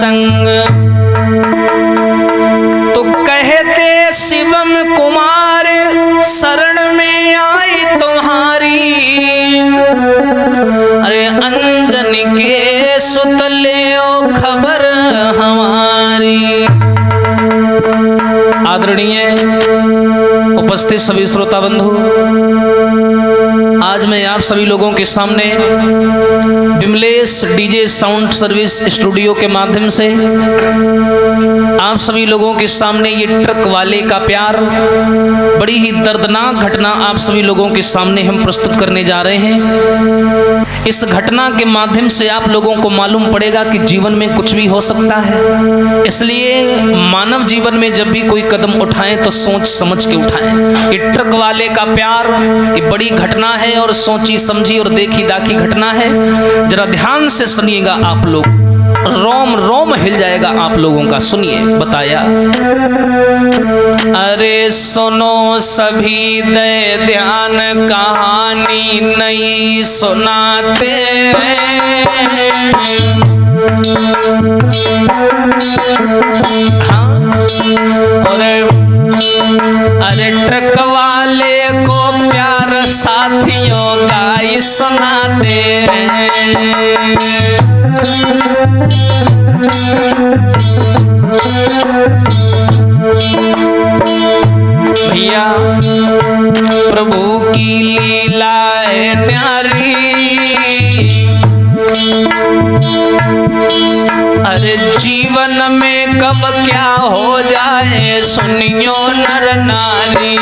संग। तो कहते शिवम कुमार शरण में आई तुम्हारी, अरे अंजनी के सुत ले ओ खबर हमारी। आदरणीय उपस्थित सभी श्रोता बंधु, आज मैं आप सभी लोगों के सामने Vimlesh DJ sound service studio के माध्यम से आप सभी लोगों के सामने ये ट्रक वाले का प्यार, बड़ी ही दर्दनाक घटना आप सभी लोगों के सामने हम प्रस्तुत करने जा रहे हैं। इस घटना के माध्यम से आप लोगों को मालूम पड़ेगा कि जीवन में कुछ भी हो सकता है। इसलिए मानव जीवन में जब भी कोई कदम उठाएं तो सोच समझ के उठाएं। ये ट्रक वाले का प्यार ये बड़ी घटना है और सोची समझी और देखी दाखी घटना है। जरा ध्यान से सुनिएगा, आप लोग रोम रोम हिल जाएगा आप लोगों का। सुनिए, बताया। अरे सुनो सभी दे ध्यान, कहानी नहीं सुनाते। हाँ, अरे ट्रक वाले को प्यार साथियों गाई सुनाते हैं। भैया प्रभु की लीला है न्यारी, अरे जीवन में कब क्या हो जाए सुनियो नर नारी।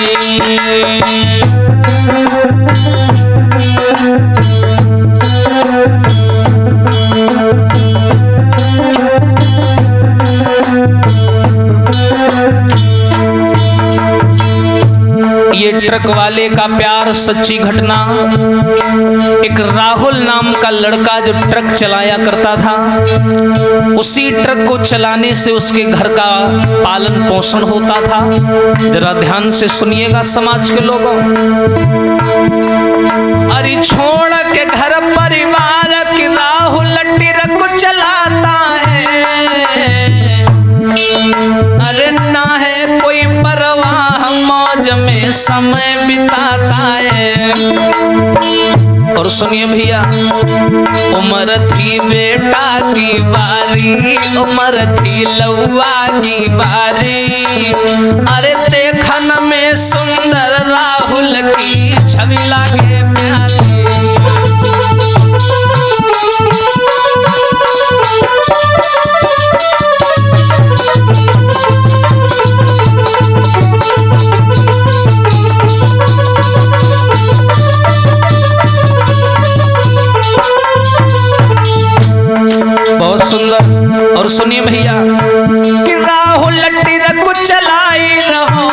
ये ट्रक वाले का प्यार सच्ची घटना। एक राहुल नाम का लड़का जो ट्रक चलाया करता था, उसी ट्रक को चलाने से उसके घर का पालन पोषण होता था। जरा ध्यान से सुनिएगा समाज के लोगों। अरे छोड़ के घर परिवार की राहुल ट्रक चलाता है, अरे ना है कोई परवाह, मौज में समय बिताता है। और सुनिए भैया, उम्र थी बेटा की बारी, उम्र थी लौआ की बारी, अरे देखन में सुंदर राहुल की छवि लागे प्यारी। बहुत सुंदर। और सुनिए भैया कि राहुल ट्रक चलाई रहो,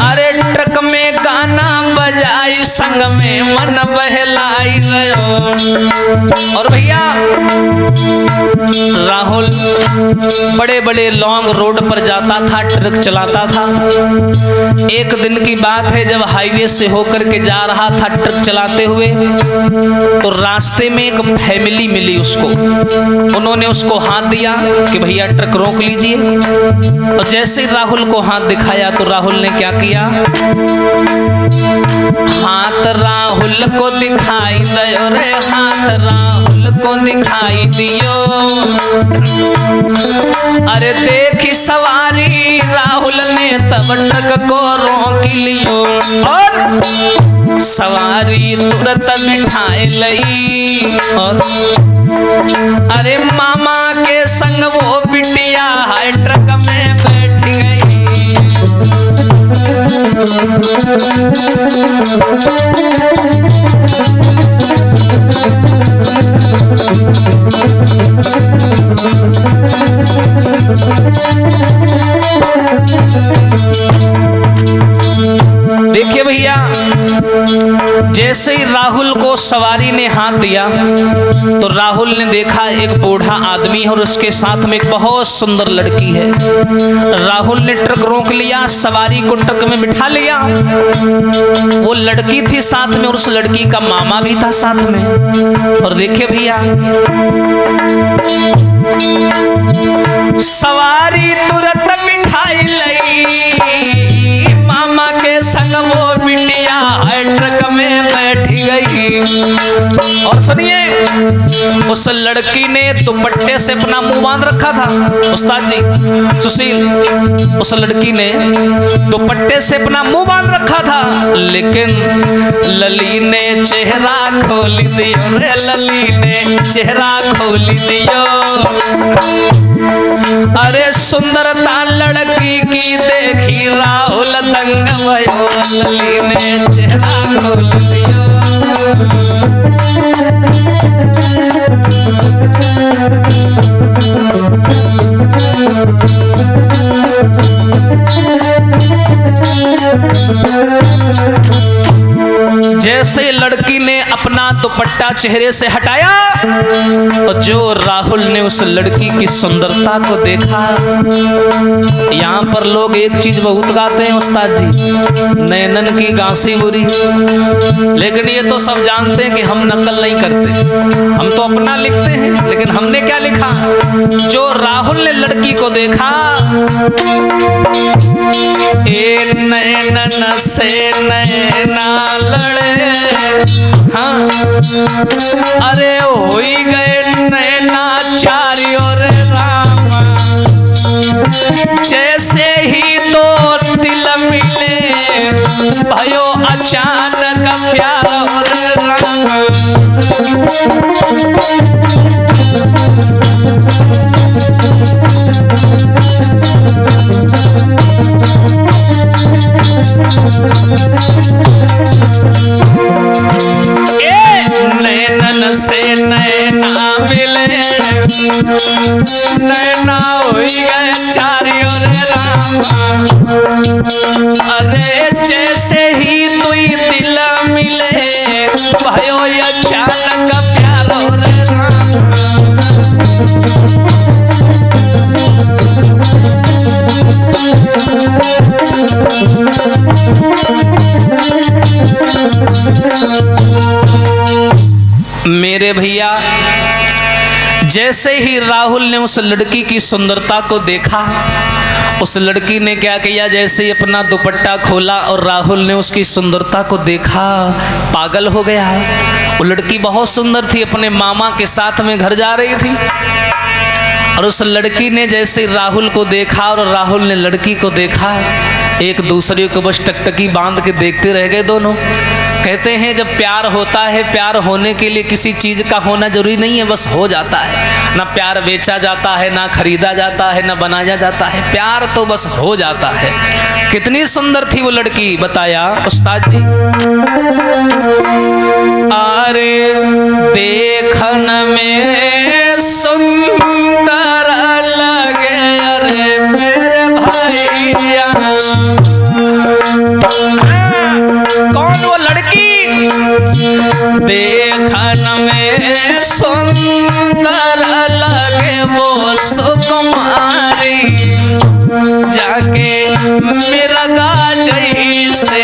अरे ट्रक में गाना बजाई संग में मन बहलाई रहो। और भैया राहुल बड़े बड़े लॉन्ग रोड पर जाता था, ट्रक चलाता था। एक दिन की बात है, जब हाईवे से होकर के जा रहा था ट्रक चलाते हुए, तो रास्ते में एक फैमिली मिली उसको। उन्होंने उसको हाथ दिया कि भैया ट्रक रोक लीजिए। और जैसे राहुल को हाथ दिखाया तो राहुल ने क्या किया, हाथ राहुल को दिखाई दियो रे, हाथ राहुल को दिखाई दियो। अरे देखी सवारी राहुल ने तब ट्रक को रोक लियो, और सवारी तुरंत बिठाए लई। और अरे मामा के संग वो बिटिया है ट्रक में बैठ गई। देखिए भैया, जैसे ही राहुल को सवारी ने हाथ दिया तो राहुल ने देखा एक बूढ़ा आदमी है और उसके साथ में एक बहुत सुंदर लड़की है। राहुल ने ट्रक रोक लिया, सवारी को ट्रक में बिठा लिया। वो लड़की थी साथ में और उस लड़की का मामा भी था साथ में। और देखिए भैया, सवारी तुरंत बिठाई लई, मामा के संग वो बिटिया ट्रक में बैठ गई। और सुनिए, उस लड़की ने दुपट्टे से अपना मुंह बांध रखा था। उस्ताद जी सुशील, उस लड़की ने दुपट्टे से अपना मुंह बांध रखा था, लेकिन लली ने चेहरा खोल दियो रे, लली ने चेहरा खोल दियो। अरे सुंदरता लड़की की देखी राहुल दंग भयो, लली ने चेहरा खोल दियो। जैसे लड़की ने अपना दुपट्टा चेहरे से हटाया और जो राहुल ने उस लड़की की सुंदरता को देखा। यहाँ पर लोग एक चीज बहुत गाते हैं उस्ताद जी, नैनन की गांसी बुरी, लेकिन ये तो सब जानते हैं कि हम नकल नहीं करते, हम तो अपना लिखते हैं। लेकिन हमने क्या लिखा, जो राहुल ने लड़की को देखा, ए नैनन से नैना लड़े, हाँ अरे होई गए नैना चारियों रे रामा, जैसे ही दो दिल मिले भयो अचानक प्यार रे रामा। नैनन से नैना मिले, नैना हुई गए चारियों रे रामा। अरे जैसे ही दुई दिल मिले भयो अचानक प्यार रे रामा। मेरे भैया, जैसे ही राहुल ने उस लड़की की सुंदरता को देखा, उस लड़की ने क्या किया, जैसे ही अपना दुपट्टा खोला और राहुल ने उसकी सुंदरता को देखा, पागल हो गया। वो लड़की बहुत सुंदर थी, अपने मामा के साथ में घर जा रही थी। और उस लड़की ने जैसे राहुल को देखा और राहुल ने लड़की को देखा, एक दूसरे को बस टकटकी बांध के देखते रह गए दोनों। कहते हैं जब प्यार होता है, प्यार होने के लिए किसी चीज़ का होना जरूरी नहीं है, बस हो जाता है। ना प्यार बेचा जाता है, ना खरीदा जाता है, ना बनाया जाता है, प्यार तो बस हो जाता है। कितनी सुंदर थी वो लड़की, बताया उस्ताद जी। अरे देखन में सुंदर लगे अरे मेरे भैया। कौन वो लड़की? देखन में सुंदर लगे वो सुकुमारी, जाके मेरा गाजई से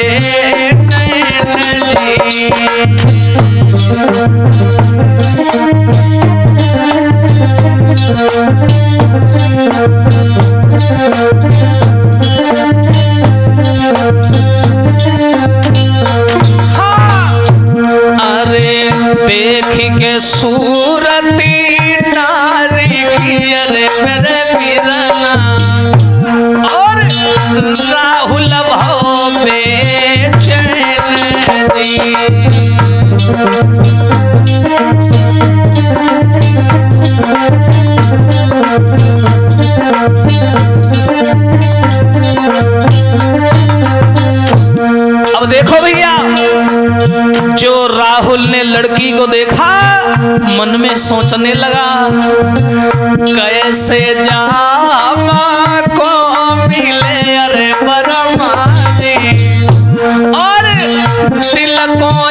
नैन जी। अरे देख के सूरती नारी की अरे मेरे वीरना, और राहुल भाव बेचैन जी। अब देखो भैया, जो राहुल ने लड़की को देखा, मन में सोचने लगा कैसे जामा को मिले अरे बरमा जी, और दिल को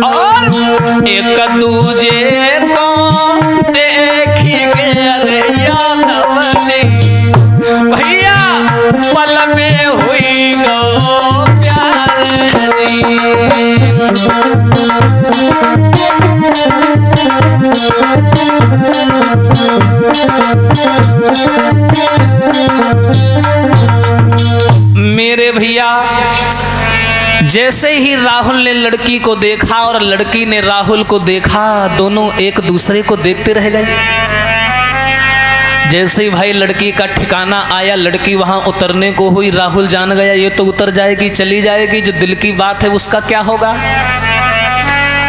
और एक दूजे को देखी रे यादव ने भैया पल में हुई गो प्यार मेरे भैया। जैसे ही राहुल ने लड़की को देखा और लड़की ने राहुल को देखा, दोनों एक दूसरे को देखते रह गए। जैसे ही भाई लड़की का ठिकाना आया, लड़की वहां उतरने को हुई, राहुल जान गया ये तो उतर जाएगी, चली जाएगी, जो दिल की बात है उसका क्या होगा।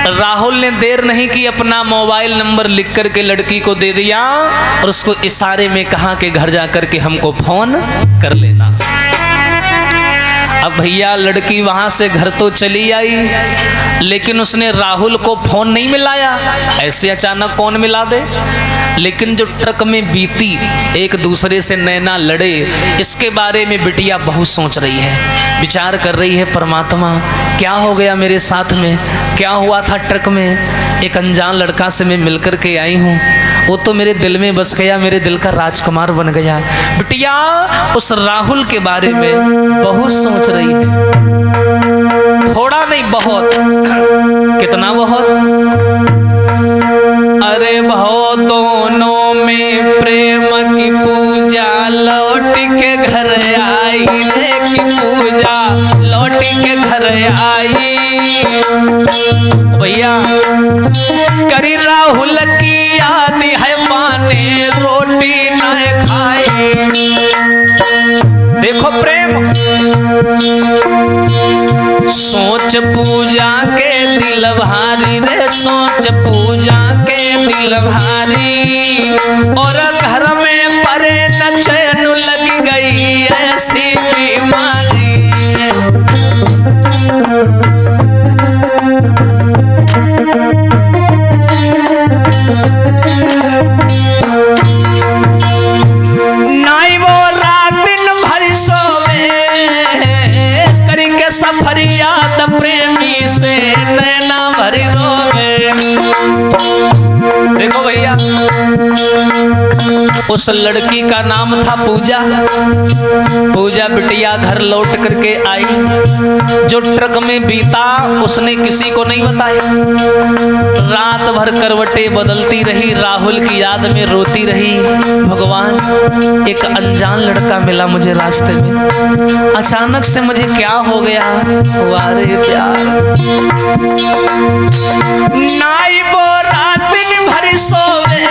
राहुल ने देर नहीं की, अपना मोबाइल नंबर लिख करके लड़की को दे दिया और उसको इशारे में कहा कि घर जाकर के हमको फोन कर लेना। अब भैया लड़की वहां से घर तो चली आई, लेकिन उसने राहुल को फोन नहीं मिलाया। ऐसे अचानक कौन मिला दे। लेकिन जो ट्रक में बीती, एक दूसरे से नैना लड़े, इसके बारे में बिटिया बहुत सोच रही है, विचार कर रही है, परमात्मा क्या हो गया मेरे साथ में, क्या हुआ था ट्रक में। एक अनजान लड़का से मैं मिलकर के आई हूँ, वो तो मेरे दिल में बस गया, मेरे दिल का राजकुमार बन गया। बिटिया उस राहुल के बारे में बहुत सोच रही है, थोड़ा नहीं बहुत। कितना बहुत? अरे बहुत, दोनों में प्रेम की पूजा लौट के घर आई रे, की पूजा लौट के घर आई। भैया करी राहुल की याद है, माने रोटी न खाई। देखो प्रेम, सोच पूजा के दिल भारी रे, सोच पूजा के दिल भारी। और घर में परे न चैन लग गई ऐसी बीमारी। नाई वो रात दिन भर सोवे, करके सफर याद प्रेमी से नैना भरी रोवे। देखो भैया, उस लड़की का नाम था पूजा। पूजा बिटिया घर लौट करके आई, जो ट्रक में बीता उसने किसी को नहीं बताया। रात भर करवटें बदलती रही, राहुल की याद में रोती रही। भगवान, एक अनजान लड़का मिला मुझे रास्ते में, अचानक से मुझे क्या हो गया। वारे प्यार, नाई वो रात दिन भर सोवे,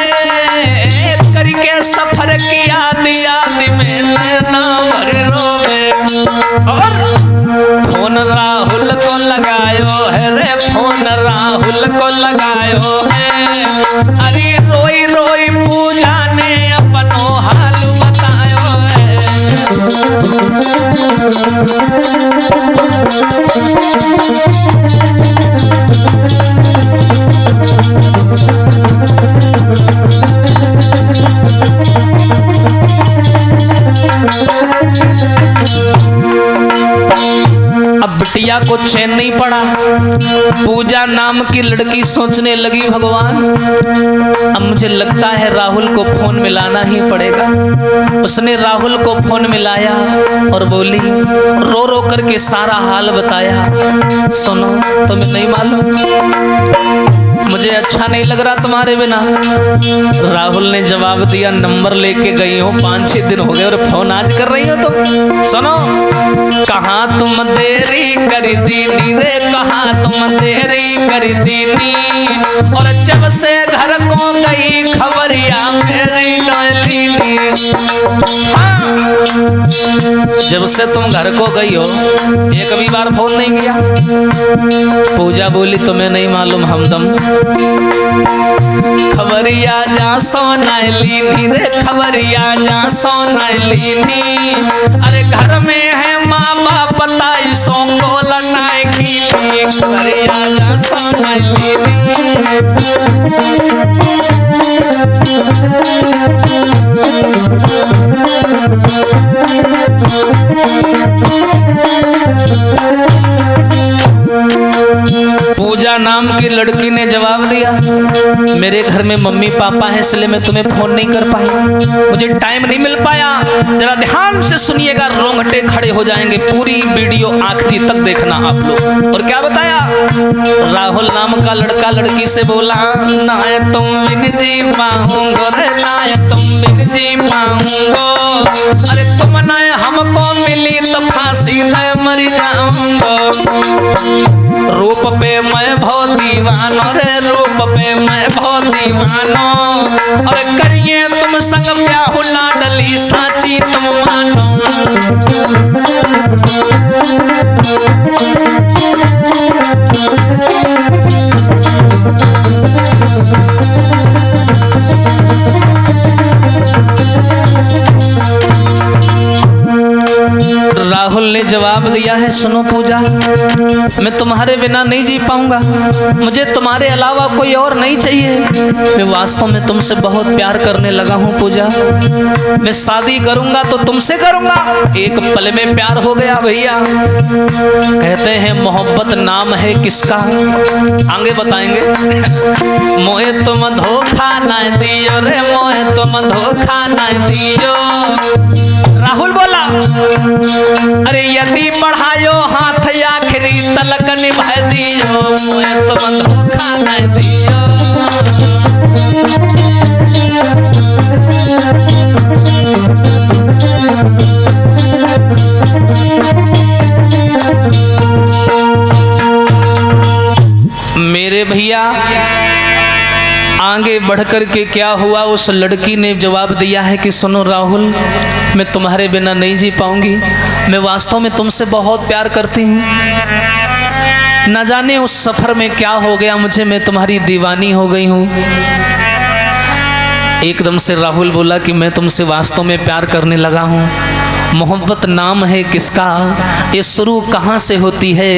करके सफर की याद में नैना भर रोवे। और फोन राहुल को लगायो है रे, फोन राहुल को लगायो है। अरे रोई रोई पूजा ने अपनो हाल बतायो है। अब बिटिया को चैन नहीं पड़ा। पूजा नाम की लड़की सोचने लगी, भगवान अब मुझे लगता है राहुल को फोन मिलाना ही पड़ेगा। उसने राहुल को फोन मिलाया और बोली, रो रो करके सारा हाल बताया। सुनो, तुम्हें नहीं मालूम, मुझे अच्छा नहीं लग रहा तुम्हारे बिना। राहुल ने जवाब दिया, नंबर लेके गई हो, 5-6 दिन हो गए और फोन आज कर रही हो तुम। सुनो, कहाँ तुम देरी कर दीनी रे, कहाँ तुम देरी कर दीनी। और जब से घर को गई खबरिया मेरी डाली। हाँ, जब से तुम घर को गई हो एक भी बार फोन नहीं किया। पूजा बोली, तुम्हें नहीं मालूम हमदम, खबर खबरिया जा सोनालीनी रे खबरिया जा सोनालीनी। अरे घर में है माँ बाप पताई सो को लनाए खीली खबरिया जा सोनालीनी। पूजा नाम की लड़की ने जवाब दिया, मेरे घर में मम्मी पापा हैं इसलिए मैं तुम्हें फोन नहीं कर पाई, मुझे टाइम नहीं मिल पाया। जरा ध्यान से सुनिएगा, रोंगटे खड़े हो जाएंगे, पूरी वीडियो आखिरी तक देखना आप लोग। और क्या बताया, राहुल नाम का लड़का लड़की से बोला, ना तुम बिन जी पाऊंगो रे, ना तुम बिन जी पाऊंगो। अरे तुम ना हमको मिली तो फांसी ले मर जाऊंगो। रूप पे मैं बहुत दीवानो रे, रूप पे मैं बहुत दीवानो। और करिए तुम संग ब्याह लाडली साची तुम मानो। राहुल ने जवाब दिया है, सुनो पूजा, मैं तुम्हारे बिना नहीं जी पाऊंगा, मुझे तुम्हारे अलावा कोई और नहीं चाहिए। मैं वास्तव में तुमसे बहुत प्यार करने लगा हूँ पूजा, मैं शादी करूंगा तो तुमसे करूंगा। एक पल में प्यार हो गया भैया। कहते हैं मोहब्बत नाम है किसका, आगे बताएंगे। मोहे तुम धोखा ना दियो रे, मोहे तुम धोखा ना दियो। राहुल बोला, अरे यदि बढ़ायो हाथ आखिरी तलक निभा दियो, मोहे तुम धोखा ना दियो। मेरे भैया आगे बढ़कर के क्या हुआ, उस लड़की ने जवाब दिया है कि सुनो राहुल, मैं तुम्हारे बिना नहीं जी पाऊंगी, मैं वास्तव में तुमसे बहुत प्यार करती हूँ। न जाने उस सफर में क्या हो गया मुझे, मैं तुम्हारी दीवानी हो गई हूँ। एकदम से राहुल बोला कि मैं तुमसे वास्तव में प्यार करने लगा हूँ। मोहब्बत नाम है किसका, ये शुरू कहाँ से होती है,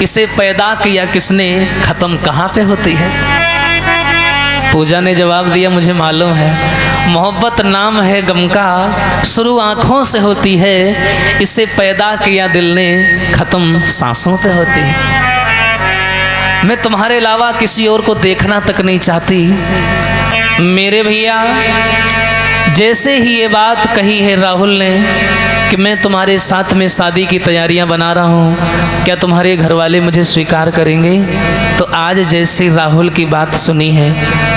इसे पैदा किया किसने, खत्म कहाँ पे होती है। पूजा ने जवाब दिया, मुझे मालूम है, मोहब्बत नाम है गम का, शुरू आँखों से होती है, इसे पैदा किया दिल ने, खत्म सांसों पे होती है। मैं तुम्हारे अलावा किसी और को देखना तक नहीं चाहती। मेरे भैया जैसे ही ये बात कही है राहुल ने कि मैं तुम्हारे साथ में शादी की तैयारियां बना रहा हूँ, क्या तुम्हारे घर वाले मुझे स्वीकार करेंगे, तो आज जैसे राहुल की बात सुनी है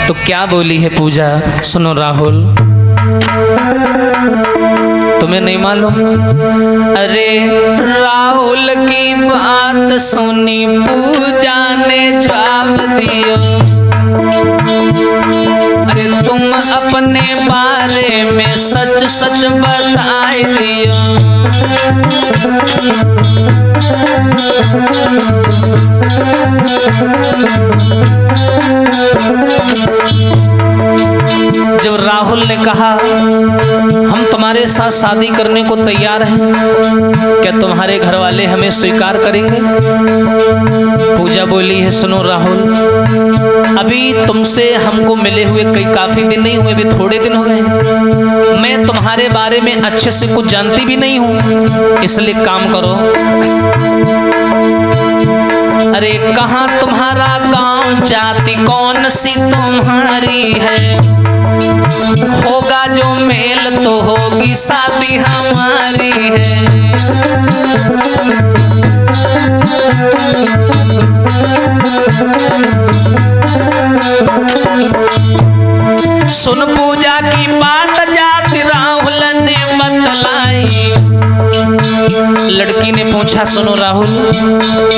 तो क्या बोली है पूजा, सुनो राहुल। तुम्हें नहीं मालूम? अरे राहुल की बात सुनी पूजा ने जवाब दियो, अरे तुम अपने बारे में सच सच बताए दियो। जब राहुल ने कहा हम तुम्हारे साथ शादी करने को तैयार हैं, क्या तुम्हारे घर वाले हमें स्वीकार करेंगे? पूजा बोली है, सुनो राहुल, अभी तुमसे हमको मिले हुए काफी दिन नहीं हुए, अभी थोड़े दिन हो गए, मैं तुम्हारे बारे में अच्छे से कुछ जानती भी नहीं हूँ, इसलिए काम करो, अरे कहाँ तुम्हारा गांव, जाति कौन सी तुम्हारी है, होगा जो मेल तो होगी शादी हमारी है। सुन पूजा की बात जाति राहुल ने बतलाई। लड़की ने पूछा, सुनो राहुल,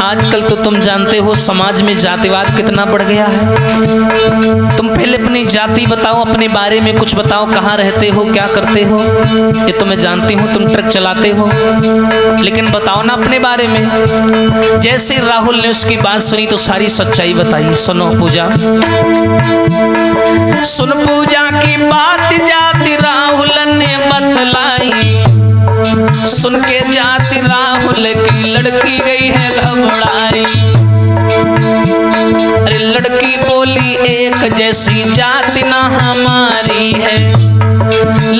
आजकल तो तुम जानते हो समाज में जातिवाद कितना बढ़ गया है, तुम पहले अपनी जाति बताओ, अपने बारे में कुछ बताओ, कहाँ रहते हो, क्या करते हो, ये तो मैं जानती हूँ तुम ट्रक चलाते हो, लेकिन बताओ ना अपने बारे में। जैसे राहुल ने उसकी बात सुनी तो सारी सच्चाई बताई। सुनो पूजा, सुन पूजा की बात जाति राहुल ने बतलाई, सुन के जाति राहुल की लड़की गई है घबराई। अरे लड़की बोली एक जैसी जाति ना हमारी है,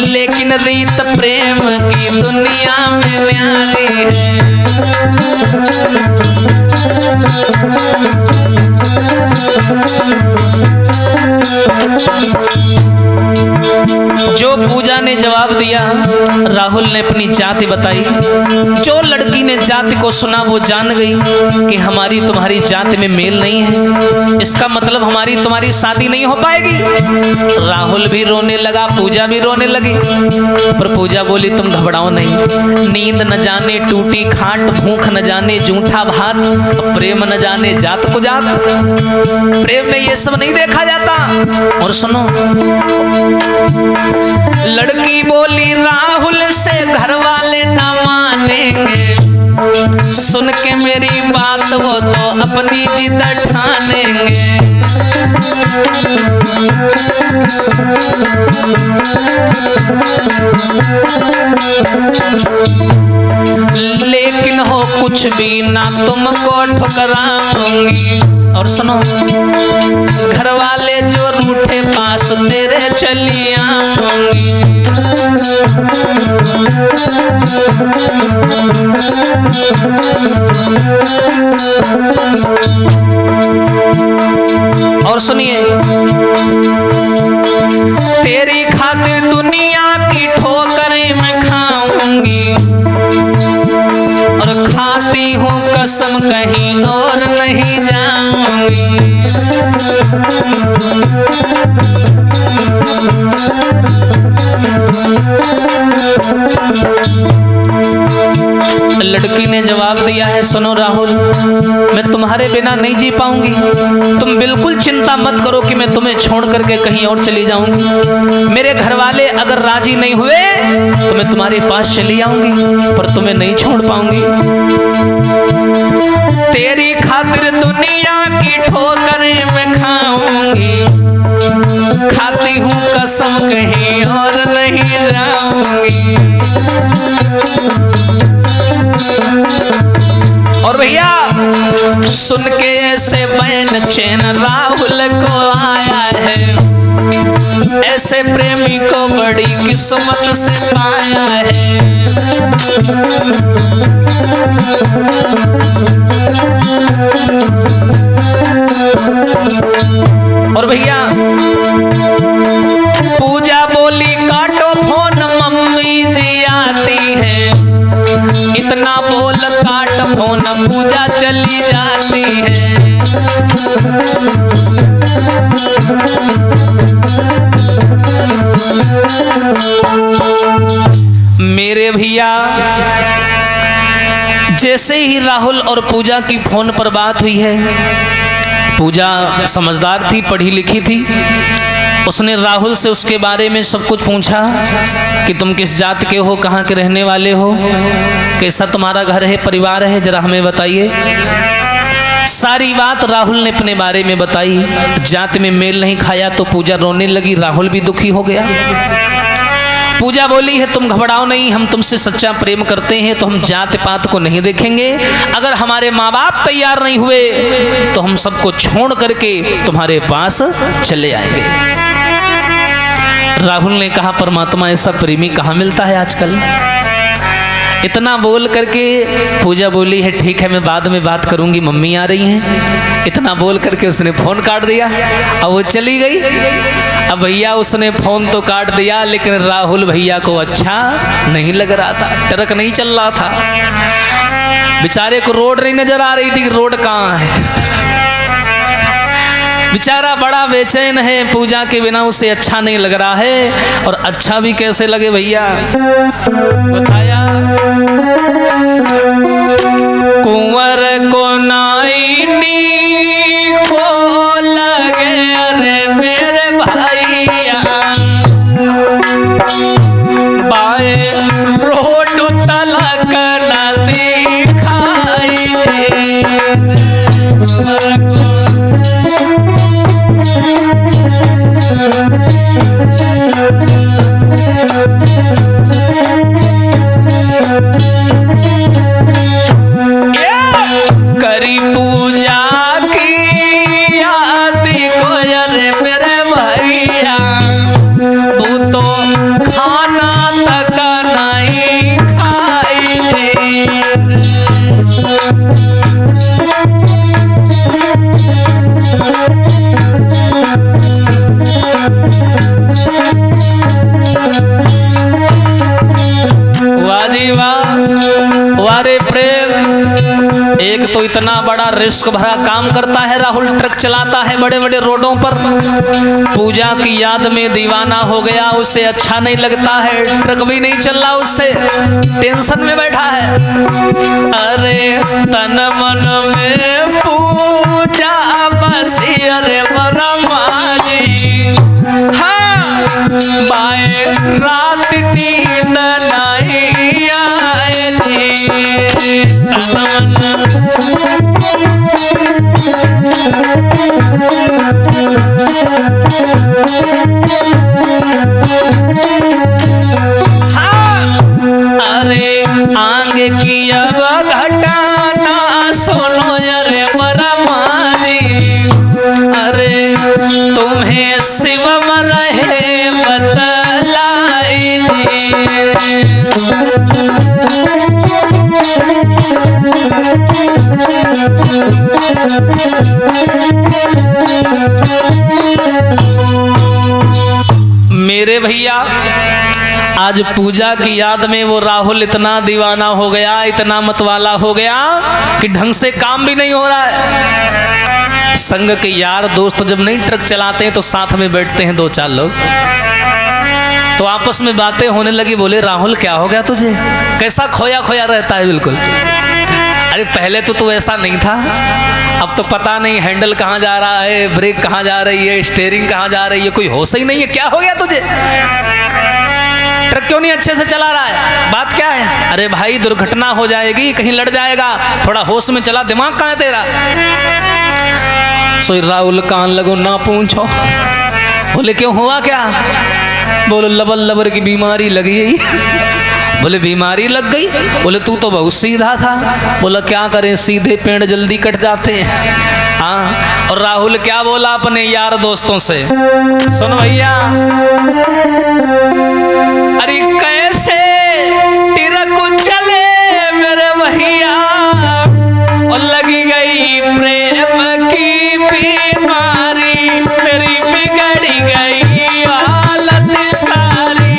लेकिन रीत प्रेम की दुनिया में न्यारी है। जो पूजा ने जवाब दिया, राहुल ने अपनी जाति बताई। जो लड़की ने जाति को सुना वो जान गई कि हमारी तुम्हारी जाति में मेल नहीं है, इसका मतलब हमारी तुम्हारी शादी नहीं हो पाएगी। राहुल भी रोने लगा, पूजा भी रोने लगी। पर पूजा बोली तुम घबराओ नहीं, नींद न जाने टूटी खाट, भूख न जाने जूठा भात, प्रेम न जाने जात को जात। प्रेम में ये सब नहीं देखा जाता। और सुनो, लड़की बोली राहुल से घर वाले ना मानेंगे, सुन के मेरी बात वो तो अपनी जिद ठानेंगे। लेकिन हो कुछ भी ना तुमको ठुकराऊंगी। और सुनो, घर वाले जो रूठे पास तेरे चली आऊंगी। और सुनिए, तेरी खातिर दुनिया की ठोकरें मैं खाऊंगी, और खाती हूँ कसम कहीं और नहीं जाऊंगी। लड़की ने जवाब दिया है, सुनो राहुल, मैं तुम्हारे बिना नहीं जी पाऊंगी। तुम बिल्कुल चिंता मत करो कि मैं तुम्हें छोड़ करके कहीं और चली जाऊंगी। मेरे घर वाले अगर राजी नहीं हुए तो मैं तुम्हारे पास चली आऊंगी, पर तुम्हें नहीं छोड़ पाऊंगी। तेरी खातिर दुनिया की ठोकरें मैं खाऊंगी, खाती हूँ कसम कहीं और नहीं जाऊंगी। और भैया सुन के ऐसे बैन चैन राहुल को आया है, ऐसे प्रेमी को बड़ी किस्मत से पाया है। और भैया पूजा बोली काटो फोन, मम्मी जी आती है। इतना बोल काट फोन, पूजा चली जाती है। मेरे भैया जैसे ही राहुल और पूजा की फोन पर बात हुई है, पूजा समझदार थी, पढ़ी लिखी थी। उसने राहुल से उसके बारे में सब कुछ पूछा कि तुम किस जात के हो, कहाँ के रहने वाले हो, कैसा तुम्हारा घर है, परिवार है, जरा हमें बताइए। सारी बात राहुल ने अपने बारे में बताई। जात में मेल नहीं खाया तो पूजा रोने लगी, राहुल भी दुखी हो गया। पूजा बोली है तुम घबराओ नहीं, हम तुमसे सच्चा प्रेम करते हैं तो हम जात पात को नहीं देखेंगे। अगर हमारे माँ बाप तैयार नहीं हुए तो हम सबको छोड़ करके तुम्हारे पास चले आएंगे। राहुल ने कहा परमात्मा ऐसा प्रेमी कहाँ मिलता है आजकल। इतना बोल करके पूजा बोली है ठीक है मैं बाद में बात करूंगी, मम्मी आ रही हैं। इतना बोल करके उसने फोन काट दिया। अब वो चली गई। अब भैया उसने फोन तो काट दिया, लेकिन राहुल भैया को अच्छा नहीं लग रहा था, ट्रक नहीं चल रहा था। बेचारे को रोड नहीं नजर आ रही थी कि रोड कहाँ है। बेचारा बड़ा बेचैन है, पूजा के बिना उसे अच्छा नहीं लग रहा है। और अच्छा भी कैसे लगे भैया, बताया कुंवर को नाइनी को लगे, अरे मेरे भैया बाए रोड तलक न दिखाई दे। तो इतना बड़ा रिस्क भरा काम करता है राहुल, ट्रक चलाता है बड़े बड़े रोडों पर, पूजा की याद में दीवाना हो गया, उसे अच्छा नहीं लगता है, ट्रक भी नहीं चल रहा, उससे टेंशन में बैठा है। अरे तन मन में पूजा बसी, अरे बरमाजी हाँ बाए रात नींद नहीं आए थी। अरे आगे की अब घटना सुनो अरे बरमाजी, अरे तुम्हें शिवम रहे बतलाई मेरे भैया। आज पूजा की याद में वो राहुल इतना दीवाना हो गया, इतना मतवाला हो गया कि ढंग से काम भी नहीं हो रहा है। संग के यार दोस्त जब नहीं ट्रक चलाते हैं तो साथ में बैठते हैं दो चार लोग, तो आपस में बातें होने लगी। बोले राहुल क्या हो गया तुझे, कैसा खोया खोया रहता है बिल्कुल। अरे पहले तो तू ऐसा नहीं था, अब तो पता नहीं हैंडल कहाँ जा रहा है, ब्रेक कहाँ जा रही है, स्टीयरिंग कहाँ जा रही है, कोई होश ही नहीं है। क्या हो गया तुझे, ट्रक क्यों नहीं अच्छे से चला रहा है, बात क्या है? अरे भाई दुर्घटना हो जाएगी, कहीं लड़ जाएगा, थोड़ा होश में चला, दिमाग कहाँ है तेरा? सोई राहुल कान लगो ना पूछो। बोले क्यों, हुआ क्या? बोलो लबर लबर की बीमारी लगी है। बोले बीमारी लग गई? बोले तू तो बहुत सीधा था। बोला क्या करें, सीधे पेड़ जल्दी कट जाते हैं। हाँ, और राहुल क्या बोला अपने यार दोस्तों से, सुन भैया, अरे कैसे तिरक चले मेरे भैया, और लगी गई प्रेम की बीमारी, मेरी बिगड़ी गई हालत सारी।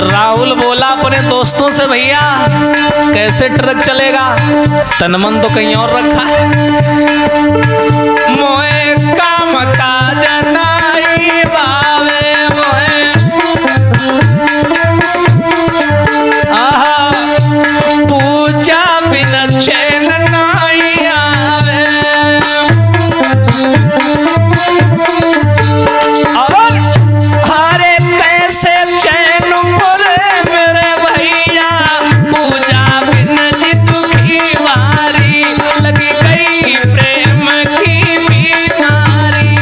राहुल बोला अपने दोस्तों से, भैया कैसे ट्रक चलेगा, तन मन तो कहीं और रखा है। मोए काम काज नाई बावे, मोए आहा पूजा बिना चैन नाई आवे, और हरे पैसे चैन पुरे मेरे भैया, पूजा बिना जी दुखी वारी, लगी गई प्रेम की बीमारी।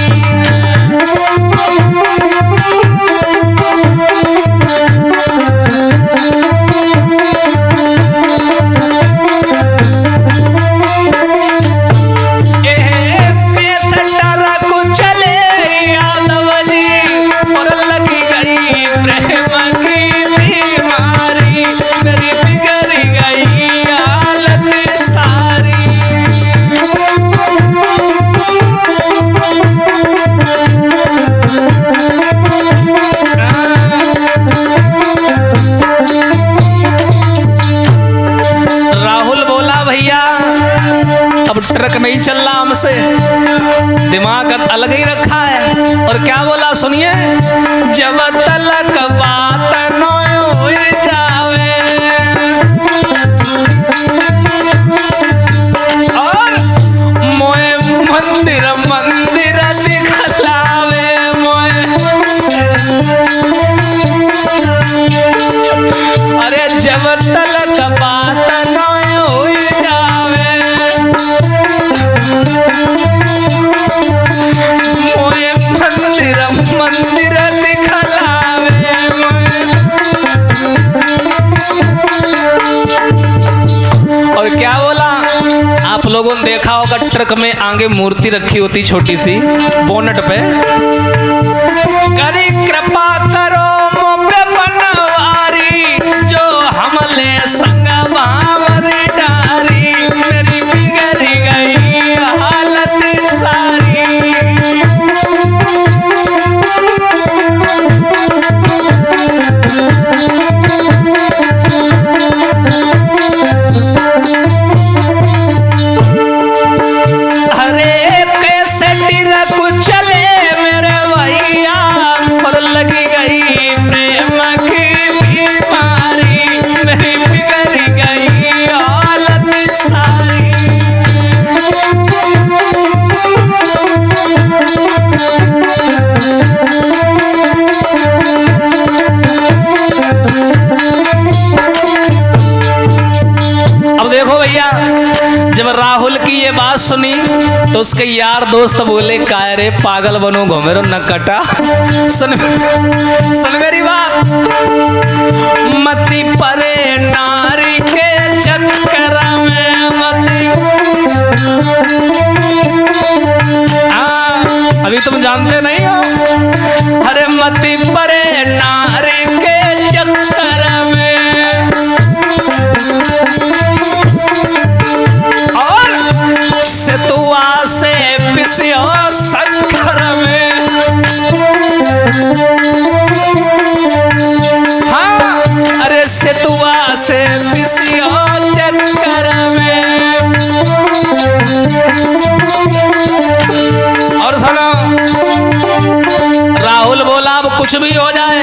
ट्रक नहीं चल रहा हमसे, दिमाग अलग ही रखा है। और क्या बोला सुनिए, जब तलक बात न हो जावे, और मोए मंदिर मंदिर दिखलावे, मोए अरे जब तलक बात न हो जावे, लोगों ने देखा होगा ट्रक में आगे मूर्ति रखी होती छोटी सी बोनट पे। करी कृपा करो मोपे बनवारी जो हमले संग बावरी डारी मेरी बिगड़ गई हालत सारी। अरे कैसे टिरक चले मेरे भैया और लगी गई प्रेम की बीमारी मेरी बिगड़ गई हालत सारी। अब देखो भैया, जब राहुल की ये बात सुनी तो उसके यार दोस्त बोले काय रे पागल बनो घूमेरो न कटा। सुन मेरी बात, मती परे नारी के चक्कर में मती। अभी तुम जानते नहीं हो। अरे मती परे नारी के चक्कर में और सेतुआ से पिसियो शंकर में। हाँ, अरे सेतुआ से पिसियो चक्कर में। और सुनो, राहुल बोला अब कुछ भी हो जाए,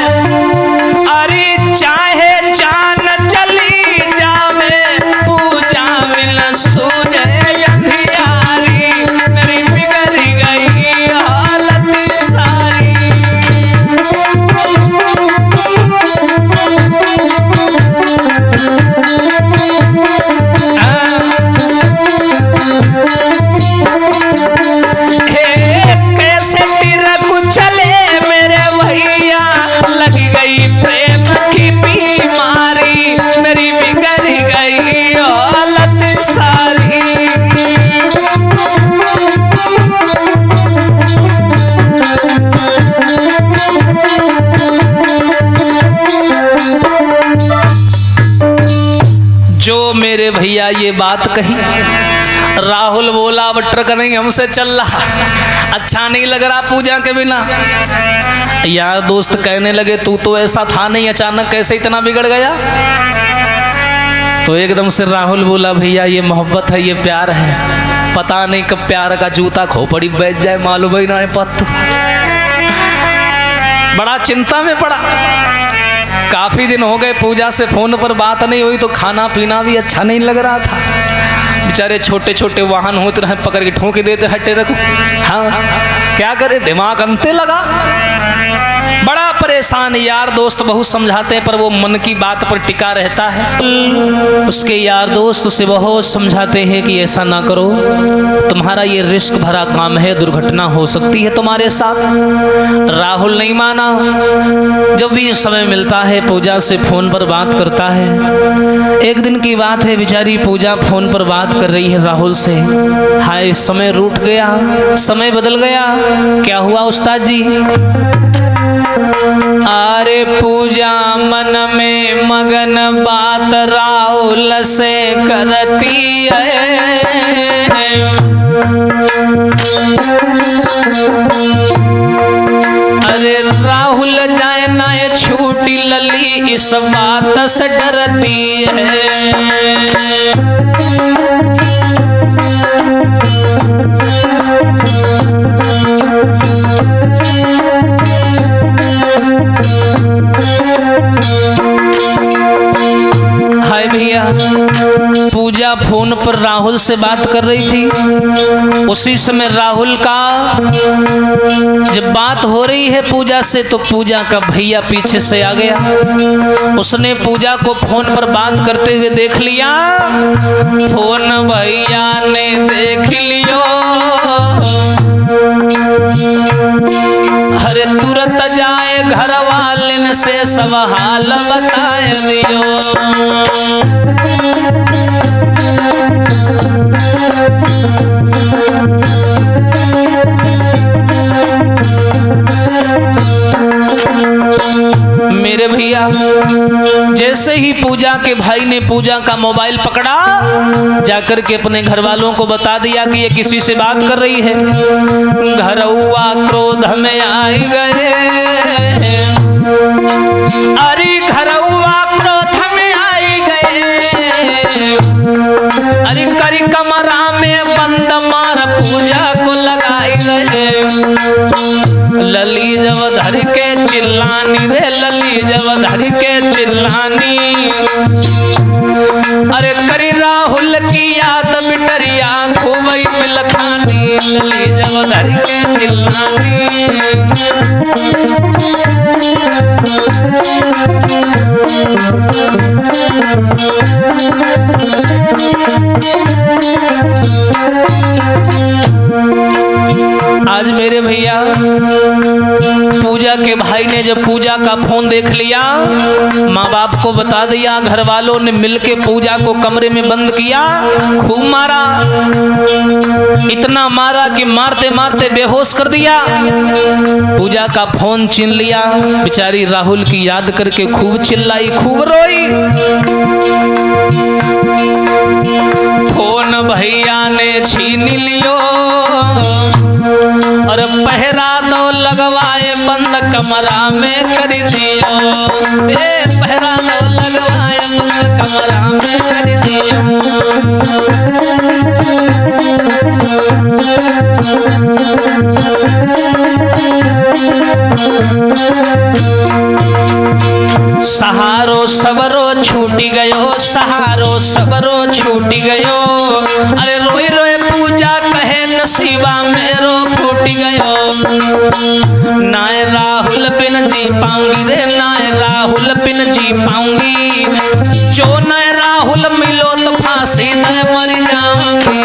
अरे चाहे जान चली जावे पूजा मिल सूझे अंधियारी मेरी बिगड़ गई हालत सारी। कैसे टिरक चले मेरे भैया लगी गई प्रेम की बीमारी मेरी बिगड़ गई हालत सारी। जो मेरे भैया ये बात कही, राहुल बोला अब ट्रक नहीं हमसे चल रहा, अच्छा नहीं लग रहा पूजा के बिना। यार दोस्त कहने लगे तू तो ऐसा था नहीं, अचानक कैसे इतना बिगड़ गया। तो एकदम से राहुल बोला भैया ये मोहब्बत है, ये प्यार है, पता नहीं कब प्यार का जूता खोपड़ी बैठ जाए मालूम ही ना है पत। बड़ा चिंता में पड़ा, काफी दिन हो गए पूजा से फोन पर बात नहीं हुई, तो खाना पीना भी अच्छा नहीं लग रहा था। बेचारे छोटे छोटे वाहन होते रहे, पकड़ के ठोक देते हटे रखो। हाँ क्या करे, दिमाग अंते लगा, बड़ा परेशान। यार दोस्त बहुत समझाते हैं पर वो मन की बात पर टिका रहता है। उसके यार दोस्त उसे बहुत समझाते हैं कि ऐसा ना करो, तुम्हारा ये रिस्क भरा काम है, दुर्घटना हो सकती है तुम्हारे साथ। राहुल नहीं माना, जब भी समय मिलता है पूजा से फोन पर बात करता है। एक दिन की बात है, बेचारी पूजा फोन पर बात कर रही है राहुल से। हाय समय रूठ गया, समय बदल गया। क्या हुआ उस्ताद जी? अरे पूजा मन में मगन बात राहुल से करती है। अरे राहुल जाए ना ये छूटी लली इस बात से डरती है। हाय भैया, पूजा फोन पर राहुल से बात कर रही थी। उसी समय राहुल का जब बात हो रही है पूजा से, तो पूजा का भैया पीछे से आ गया। उसने पूजा को फोन पर बात करते हुए देख लिया। फोन भैया ने देख लियो, अरे तुरंत जाए घर वाले से सब हाल बताए दियो। मेरे भैया जैसे ही पूजा के भाई ने पूजा का मोबाइल पकड़ा, जाकर के अपने घर वालों को बता दिया कि ये किसी से बात कर रही है। घरौआ क्रोध में आई गए, अरे घरौआ क्रोध में आई गए, अरे करी कमरा में बंद मार पूजा को लगाई गए। लली जब धर के चिल्लानी रे, लली जब धर के चिल्लानी, अरे करी राहुल की याद बिटरिया खूब मिलखानी, लली जब धर के चिल्लानी। आज मेरे भैया पूजा के भाई ने जब पूजा का फोन देख लिया, माँ बाप को बता दिया, घर वालों ने मिलके पूजा को कमरे में बंद किया, खूब मारा, इतना मारा कि मारते मारते बेहोश कर दिया। पूजा का फोन छीन लिया, बेचारी राहुल की याद करके खूब चिल्लाई, खूब रोई। फोन भैया ने छीन लियो और पहरा दो लगवाए बंद कमरा में कर दियो, पहरा दो लगवाए बंद कमरा में कर दियो। सहारो सबरो छूटी गयो, सहारो सबरो छूटी गयो, अरे रोई रोई पूजा कहे नसीबा मेरो फूट गयो। नाय राहुल बिन जी पाऊंगी रे, नाय राहुल बिन जी पाऊंगी, जो नाय राहुल मिलो तो फांसी दे मर जाऊंगी।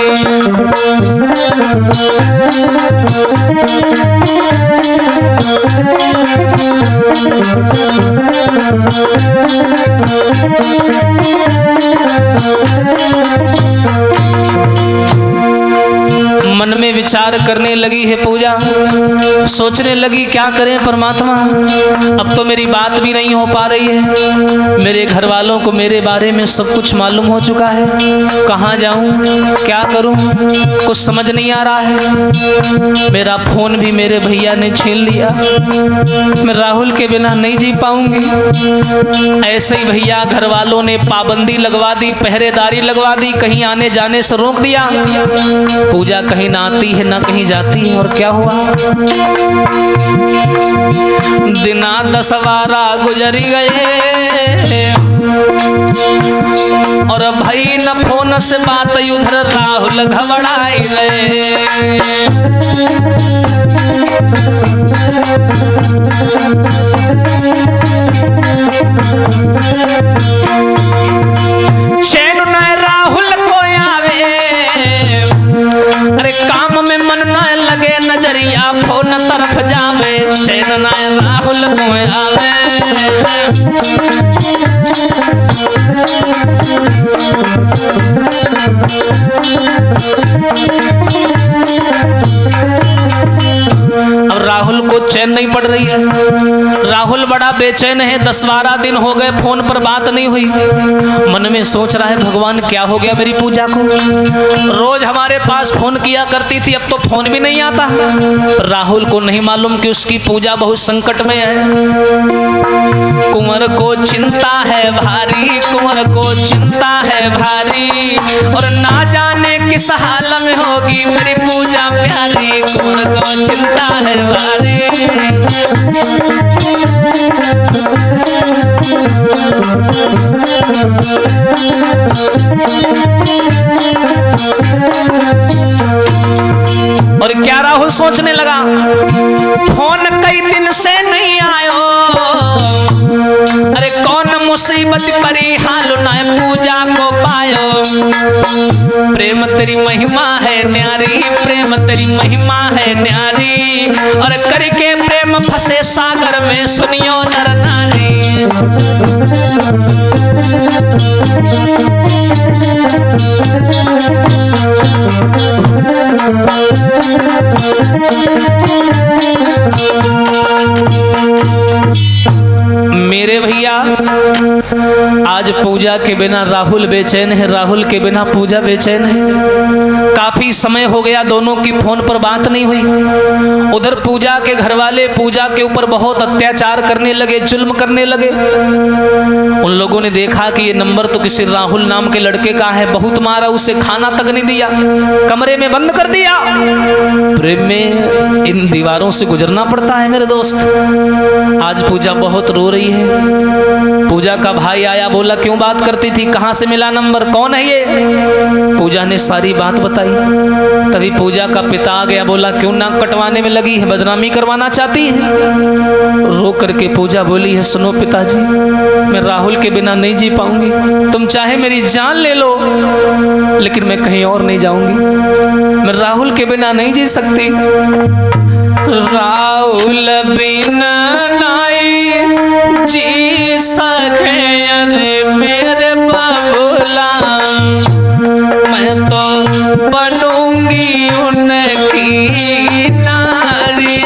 मन में विचार करने लगी है पूजा, सोचने लगी क्या करें परमात्मा, अब तो मेरी बात भी नहीं हो पा रही है, मेरे घर वालों को मेरे बारे में सब कुछ मालूम हो चुका है, कहाँ जाऊं, क्या करूं, कुछ समझ नहीं आ रहा है। मेरा फोन भी मेरे भैया ने छीन लिया, मैं राहुल के बिना नहीं जी पाऊंगी। ऐसे ही भैया घर वालों ने पाबंदी लगवा दी, पहरेदारी लगवा दी, कहीं आने जाने से रोक दिया। पूजा कहीं ना आती है ना कहीं जाती है। और क्या हुआ, दिना 10 बारा गुजरी गए और भाई न फोन से बात, उधर राहुल घबराए गए। चैन न राहुल को आवे, अरे काम में मन न लगे, नजरिया फोन तरफ जावे, चैन न राहुल को आवे। अब राहुल को चैन नहीं पड़ रही है, राहुल बड़ा बेचैन है, 10-12 दिन हो गए फोन पर बात नहीं हुई। मन में सोच रहा है भगवान क्या हो गया मेरी पूजा को, रोज हमारे पास फोन किया करती थी, अब तो फोन भी नहीं आता। राहुल को नहीं मालूम कि उसकी पूजा बहुत संकट में है। कुंवर को चिंता है भारी, कुंवर को चिंता है भारी, और ना जाने किस हाल में होगी मेरी पूजा प्यारी, कुंवर को चिंता है भारी। और क्या राहुल सोचने लगा, फोन कई दिन से नहीं आयो, अरे कौन मुसीबत परी हाल ना पूजा को पायो। प्रेम तेरी महिमा है न्यारी, प्रेम तेरी महिमा है न्यारी, और करके प्रेम फंसे सागर में सुनियो नर नारी। मेरे भैया आज पूजा के बिना राहुल बेचैन है, राहुल के बिना पूजा बेचैन है। काफी समय हो गया दोनों की फोन पर बात नहीं हुई। उधर पूजा के घर वाले पूजा के ऊपर बहुत अत्याचार करने लगे, जुल्म करने लगे। उन लोगों ने देखा कि ये नंबर तो किसी राहुल नाम के लड़के का है, बहुत मारा, उसे खाना तक नहीं दिया, कमरे में बंद कर दिया। प्रेम में इन दीवारों से गुजरना पड़ता है मेरे दोस्त। आज पूजा बहुत रो रही है। पूजा का भाई आया, बोला क्यों बात करती थी, कहां से मिला नंबर, कौन है ये? पूजा ने सारी बात बताई। तभी पूजा का पिता आ गया, बोला क्यों नाक कटवाने में लगी है, बदनामी करवाना चाहती है? रो करके पूजा बोली है, सुनो पिताजी, मैं राहुल के बिना नहीं जी पाऊंगी, तुम चाहे मेरी जान ले लो लेकिन मैं कहीं और नहीं जाऊंगी, मैं राहुल के बिना नहीं जी सकती। राहुल बिना नहीं जी सके अरे मेरे बाबूला, मैं तो बनूंगी उनकी नारी।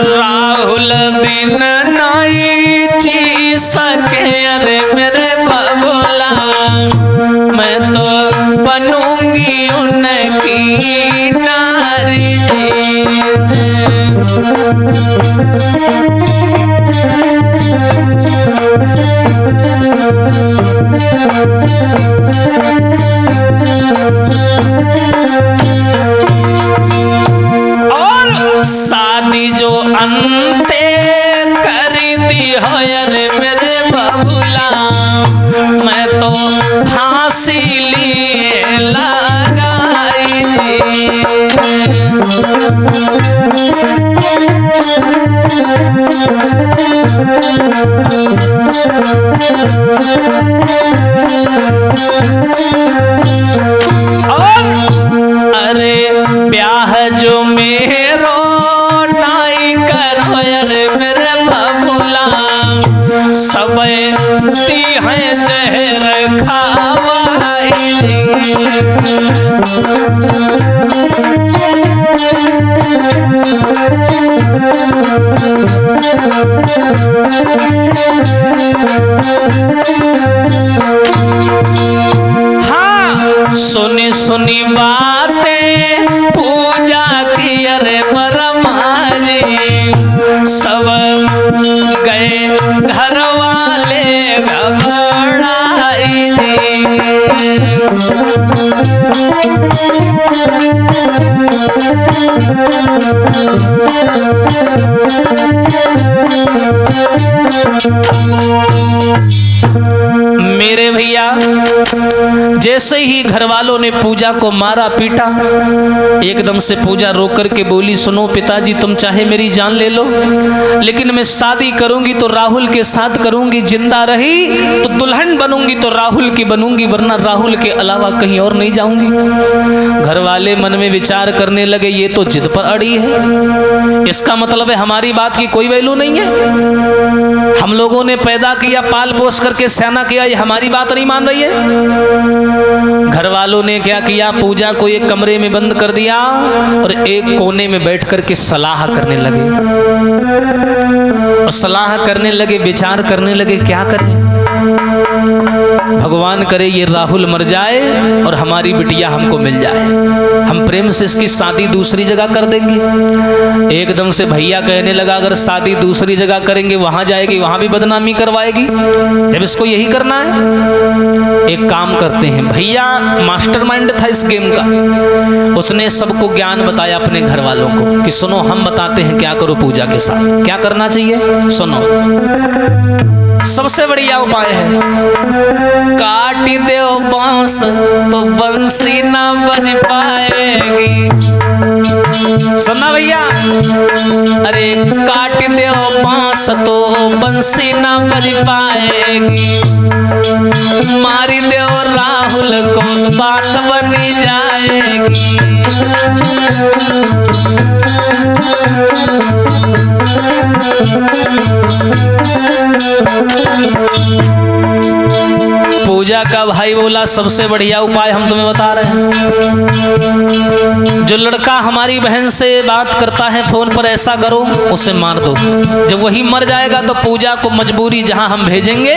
राहुल बिना नहीं जी सके अरे मेरे बाबूला, मैं तो बनूंगी उनकी नारी। और शादी जो अंते करी दी हो अरे मेरे बाबूला, मैं तो फांसी लिए लगाई। और अरे ब्याह जो मेरो नाई करो अरे मेरे बाबूला, सब दी है जहर खावाई। हाँ सुनी सुनी बातें पूजा की अरे बरमा जी, सब गए घर वाले घबराई। मेरे भैया जैसे ही घर वालों ने पूजा को मारा पीटा, एकदम से पूजा रो करके बोली, सुनो पिताजी, तुम चाहे मेरी जान ले लो लेकिन मैं शादी करूंगी तो राहुल के साथ करूंगी, जिंदा रही तो दुल्हन बनूंगी तो राहुल की बनूंगी, वरना राहुल के अलावा कहीं और नहीं जाऊंगी। घर वाले मन में विचार करने लगे, ये तो जिद पर अड़ी है, इसका मतलब है हमारी बात की कोई वैल्यू नहीं है, हम लोगों ने पैदा किया, पाल पोस करके सयाना किया, ये हमारी बात नहीं मान रही है। घर वालों ने क्या किया, पूजा को एक कमरे में बंद कर दिया और एक कोने में बैठ करके सलाह करने लगे। और सलाह करने लगे, विचार करने लगे, क्या करें, भगवान करे ये राहुल मर जाए और हमारी बिटिया हमको मिल जाए, हम प्रेम से इसकी शादी दूसरी जगह कर देंगे। एकदम से भैया कहने लगा, अगर शादी दूसरी जगह करेंगे वहां जाएगी, वहां भी बदनामी करवाएगी, जब इसको यही करना है एक काम करते हैं। भैया मास्टरमाइंड था इस गेम का, उसने सबको ज्ञान बताया अपने घर वालों को कि सुनो हम बताते हैं क्या करो पूजा के साथ, क्या करना चाहिए सुनो। सबसे बढ़िया उपाय है, काट दो बांस तो बंसी ना बज पाएगी, सुनना भैया, अरे काट दे बांस तो बंसी ना बज पाएगी, मारी दे राहुल को बात बनी जाएगी। पूजा का भाई बोला सबसे बढ़िया उपाय हम तुम्हें बता रहे हैं। जो लड़का हमारी बहन से बात करता है फोन पर, ऐसा करो उसे मार दो। जब वही मर जाएगा तो पूजा को मजबूरी जहां हम भेजेंगे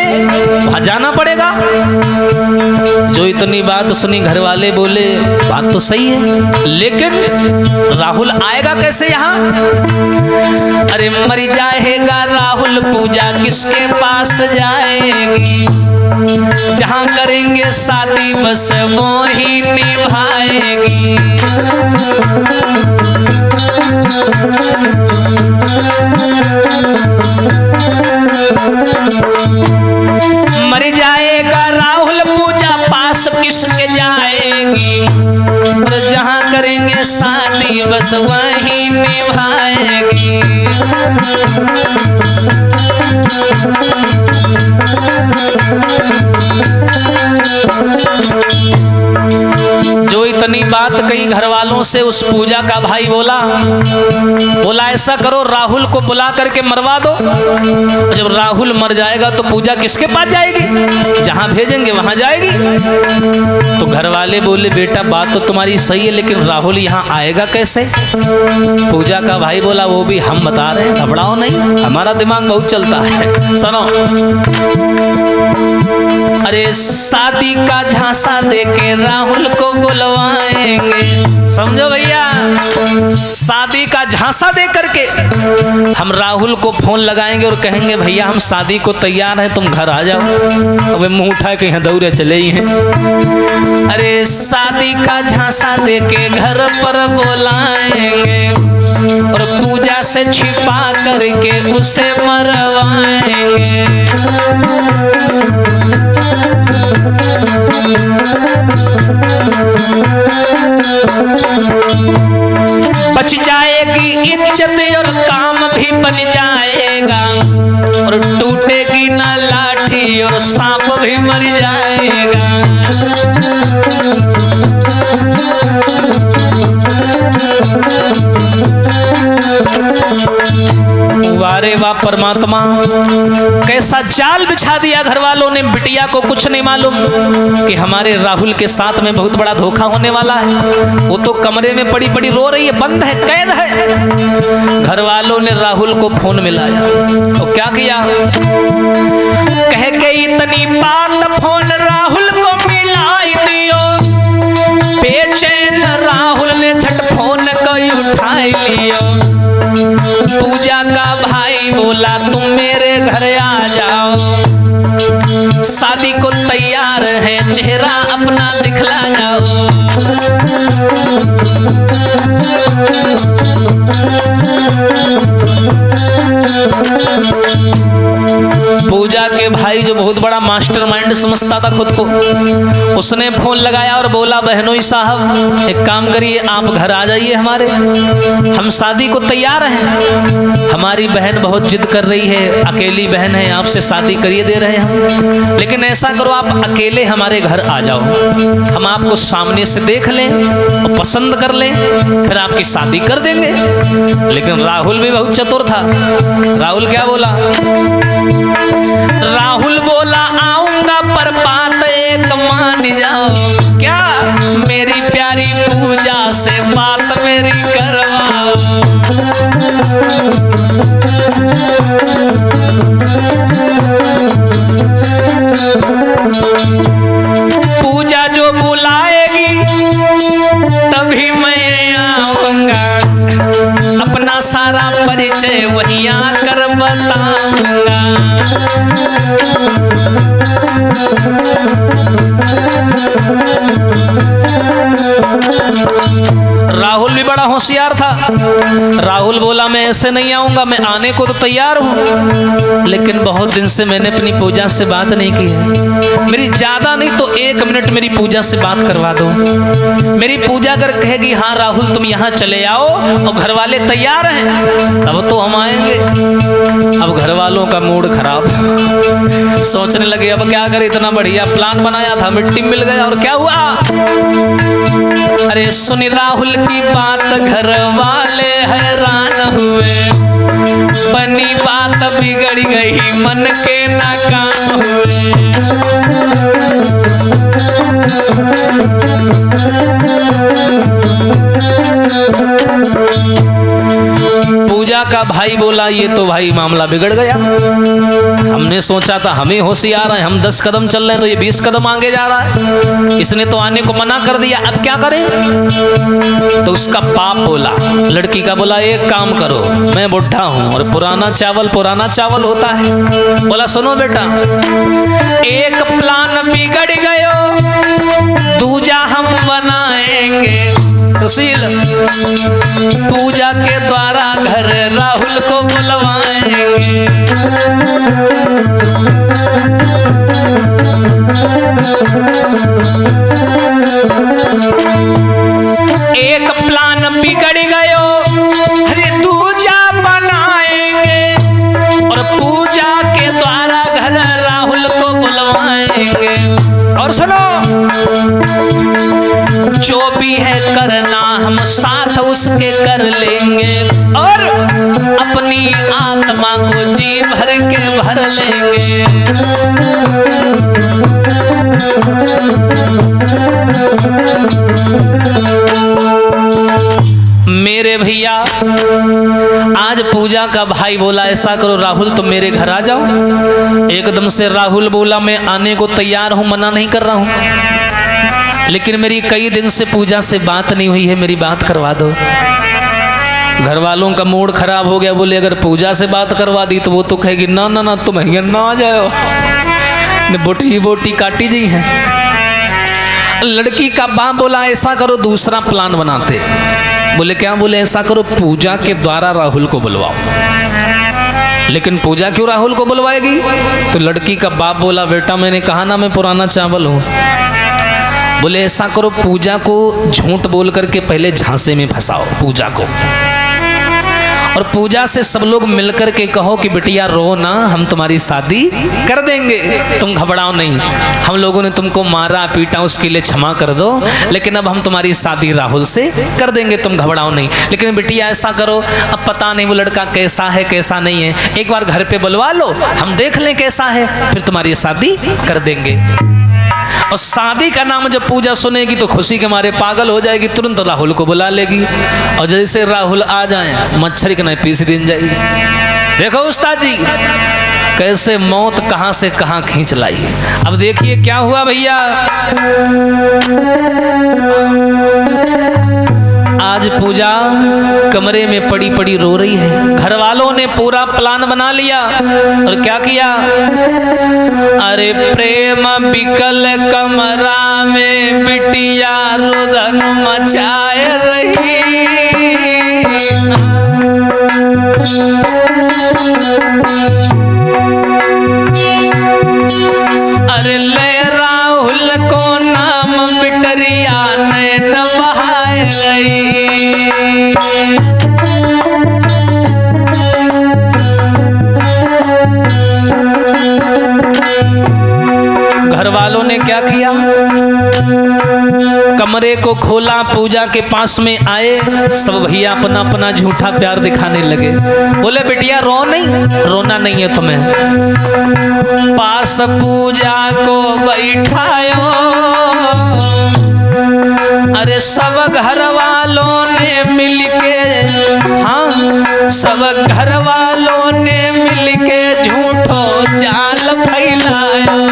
वहां जाना पड़ेगा। जो इतनी बात सुनी घर वाले बोले बात तो सही है, लेकिन राहुल आएगा कैसे यहाँ? अरे मर जाएगा राहुल, पूजा किसके पास जाएगी? जहां करेंगे शादी बस वो ही निभाएगी। मर जाएगा राहुल, पूजा पास किसके जाएगी? और जहां करेंगे शादी बस वही निभाएगी। जो इतनी बात कही घर वालों से, उस पूजा का भाई बोला ऐसा करो राहुल को बुला करके मरवा दो। जब राहुल मर जाएगा तो पूजा किसके पास जाएगी? जहां भेजेंगे वहां जाएगी। तो घर वाले बोले बेटा बात तो तुम्हारी सही है, लेकिन राहुल यहाँ आएगा कैसे? पूजा का भाई बोला वो भी हम बता रहे हैं, घबराओ नहीं, हमारा दिमाग बहुत चलता है। सुनो, अरे शादी का झांसा देके राहुल को बुलवाएंगे। समझो भैया, शादी का झांसा दे करके हम राहुल को फोन लगाएंगे और कहेंगे भैया हम शादी को तैयार हैं, तुम घर आ जाओ। अब मुंह उठा के यहाँ दौड़े चले ही हैं। अरे शादी का झांसा देके घर पर बुलाएंगे और पूजा से छिपा करके उसे मरवाएंगे। बच जाएगी इज्जत और काम भी बन जाएगा, और टूटेगी ना लाठी और सांप भी मर जाएगा। वारे वाह परमात्मा, कैसा जाल बिछा दिया घर वालों ने। बिटिया को कुछ नहीं मालूम कि हमारे राहुल के साथ में बहुत बड़ा धोखा होने वाला है। वो तो कमरे में पड़ी पड़ी रो रही है, बंद है, कैद है। घर वालों ने राहुल को फोन मिलाया तो क्या किया, कह के इतनी बात फोन राहुल को मिलाई दियो। बेचैन राहुल ने झट फोन को उठाई लियो। पूजा का भाई बोला तुम मेरे घर आ जाओ, शादी को तैयार है, चेहरा अपना दिखला जाओ। पूजा के भाई जो बहुत बड़ा मास्टरमाइंड समझता था खुद को, उसने फोन लगाया और बोला बहनोई साहब एक काम करिए, आप घर आ जाइए हमारे, हम शादी को तैयार हैं। हमारी बहन बहुत जिद कर रही है, अकेली बहन है, आपसे शादी करिए दे रहे हैं, लेकिन ऐसा करो आप अकेले हमारे घर आ जाओ, हम आपको सामने से देख लें और पसंद कर लें, फिर आपकी शादी कर देंगे। लेकिन राहुल भी बहुत चतुर था। राहुल क्या बोला, राहुल बोला आऊंगा पर बात एक मान जाओ। क्या, मेरी प्यारी पूजा से बात मेरी करवाओ। पूजा जो बुलाएगी तभी मैं आऊंगा, अपना सारा परिचय वहीं आकर बताऊंगा। राहुल भी बड़ा होशियार था। राहुल बोला मैं ऐसे नहीं आऊंगा, मैं आने को तो तैयार हूं, लेकिन बहुत दिन से मैंने अपनी पूजा से बात नहीं की है। मेरी ज्यादा नहीं तो 1 मिनट मेरी पूजा से बात करवा दो। मेरी पूजा अगर कहेगी हाँ राहुल तुम यहाँ चले आओ और घर वाले तैयार हैं तब तो हम आएंगे। अब घर वालों का मूड खराब, सोचने लगे अब क्या करें, इतना बढ़िया प्लान बनाया था मिट्टी मिल गया। और क्या हुआ, अरे सुनी राहुल की बात घर वाले हैरान हुए, बनी बात बिगड़ गई मन के नाकाम हुए। पूजा का भाई बोला ये तो भाई मामला बिगड़ गया, हमने सोचा था हम ही होशियार हैं, हम 10 कदम चल रहे हैं तो ये 20 कदम आगे जा रहा है, इसने तो आने को मना कर दिया, अब क्या करें। तो उसका बाप बोला, लड़की का बोला एक काम करो, मैं बुढ़ा हूं और पुराना चावल होता है। बोला सुनो बेटा, एक प्लान बिगड़ गयो दूजा हम बनाएंगे। सुशील, पूजा के द्वारा घर राहुल को बुलवाएंगे। एक प्लान बिगड़ गयो, अरे दूजा बनाएंगे और पूजा के द्वारा घर राहुल को बुलवाएंगे। और सुनो, जो भी है करना हम साथ उसके कर लेंगे और अपनी आत्मा को जी भर के भर लेंगे। मेरे भैया आज पूजा का भाई बोला ऐसा करो राहुल तुम मेरे घर आ जाओ। एकदम से राहुल बोला मैं आने को तैयार हूं, मना नहीं कर रहा हूं, लेकिन मेरी कई दिन से पूजा से बात नहीं हुई है, मेरी बात करवा दो। घर वालों का मूड खराब हो गया, बोले अगर पूजा से बात करवा दी तो वो तो कहेगी ना ना ना तुम यहाँ ना आ जाओ, बोटी बोटी काटी जी है। लड़की का बाप बोला ऐसा करो दूसरा प्लान बनाते। बोले क्या? बोले ऐसा करो पूजा के द्वारा राहुल को बुलवाओ। लेकिन पूजा क्यों राहुल को बुलवाएगी? तो लड़की का बाप बोला बेटा मैंने कहा ना मैं पुराना चावल हूँ। बोले ऐसा करो पूजा को झूठ बोल करके पहले झांसे में फंसाओ पूजा को, और पूजा से सब लोग मिलकर के कहो कि बिटिया रो ना, हम तुम्हारी शादी कर देंगे, तुम घबराओ नहीं, हम लोगों ने तुमको मारा पीटा उसके लिए क्षमा कर दो, लेकिन अब हम तुम्हारी शादी राहुल से कर देंगे, तुम घबराओ नहीं। लेकिन बिटिया ऐसा करो, अब पता नहीं वो लड़का कैसा है कैसा नहीं है, एक बार घर पे बुलवा लो, हम देख लें कैसा है, फिर तुम्हारी शादी कर देंगे। और शादी का नाम जब पूजा सुनेगी तो खुशी के मारे पागल हो जाएगी, तुरंत राहुल को बुला लेगी, और जैसे राहुल आ जाए मच्छर के नहीं पीस दिन जाएगी। देखो उस्ताद जी कैसे मौत कहां से कहां खींच लाई। अब देखिए क्या हुआ भैया, आज पूजा कमरे में पड़ी पड़ी रो रही है। घर वालों ने पूरा प्लान बना लिया और क्या किया, अरे प्रेम बिकल कमरा में बिटिया रुदन मचाए रही, अरे ले राहुल को नाम बिटरिया नैन बहाए रही। घर वालों ने क्या किया, कमरे को खोला, पूजा के पास में आए, सब भैया अपना अपना झूठा प्यार दिखाने लगे। बोले बिटिया रो नहीं, रोना नहीं है तुम्हें। पास पूजा को बैठायो, अरे सब घर वालों ने मिलके, हाँ सब घर वालों ने मिलके झूठो जाल फैलायो।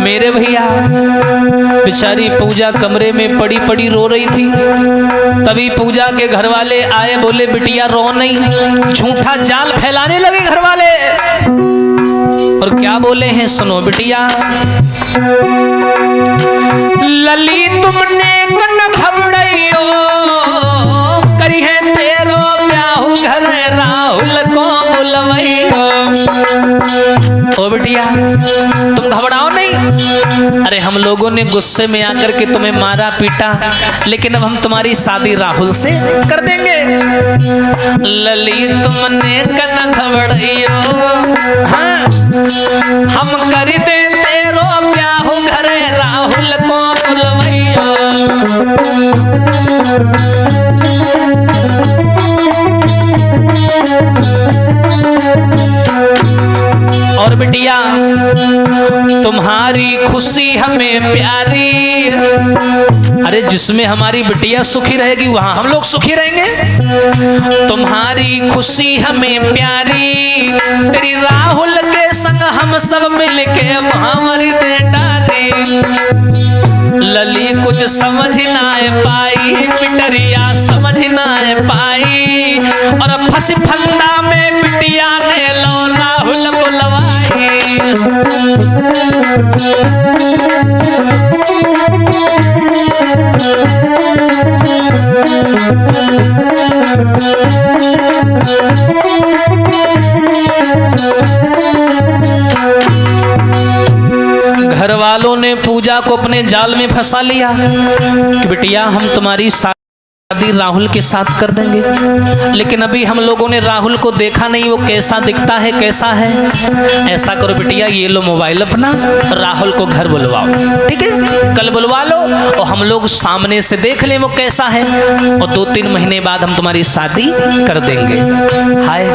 मेरे भैया बेचारी पूजा कमरे में पड़ी पड़ी रो रही थी। तभी पूजा के घर वाले आए, बोले बिटिया रो नहीं। झूठा जाल फैलाने लगे घर वाले। और क्या बोले हैं सुनो बिटिया। लली तुमने कन घबड़ियो करी है तेरो ब्याहु घर राहुल को बुलवैयो। ओ बिटिया तुम घबराओ नहीं। अरे हम लोगों ने गुस्से में आकर के तुम्हें मारा पीटा, लेकिन अब हम तुम्हारी शादी राहुल से कर देंगे। लली तुमने कन घबड़ियो, हाँ हम कर दे तेरो ब्याहु घर राहुल को बुलवैयो। और बिटिया तुम्हारी खुशी हमें प्यारी। अरे जिसमें हमारी बिटिया सुखी रहेगी वहां हम लोग सुखी रहेंगे। तुम्हारी खुशी हमें प्यारी, तेरी राहुल के संग हम सब मिलके महामारी दे डाली। लली कुछ समझ ना पाई, पिटरिया समझ ना पाई, और फंसी फंदा में बिटिया ने लो राहुल बुलवाई। घर वालों ने पूजा को अपने जाल में फंसा लिया कि बिटिया हम तुम्हारी शादी राहुल के साथ कर देंगे। लेकिन अभी हम लोगों ने राहुल को देखा नहीं, वो कैसा दिखता है कैसा है। ऐसा करो बिटिया ये लो मोबाइल अपना, राहुल को घर बुलवाओ, ठीक है कल बुलवा लो और हम लोग सामने से देख लें वो कैसा है, और 2-3 महीने बाद हम तुम्हारी शादी कर देंगे। हाय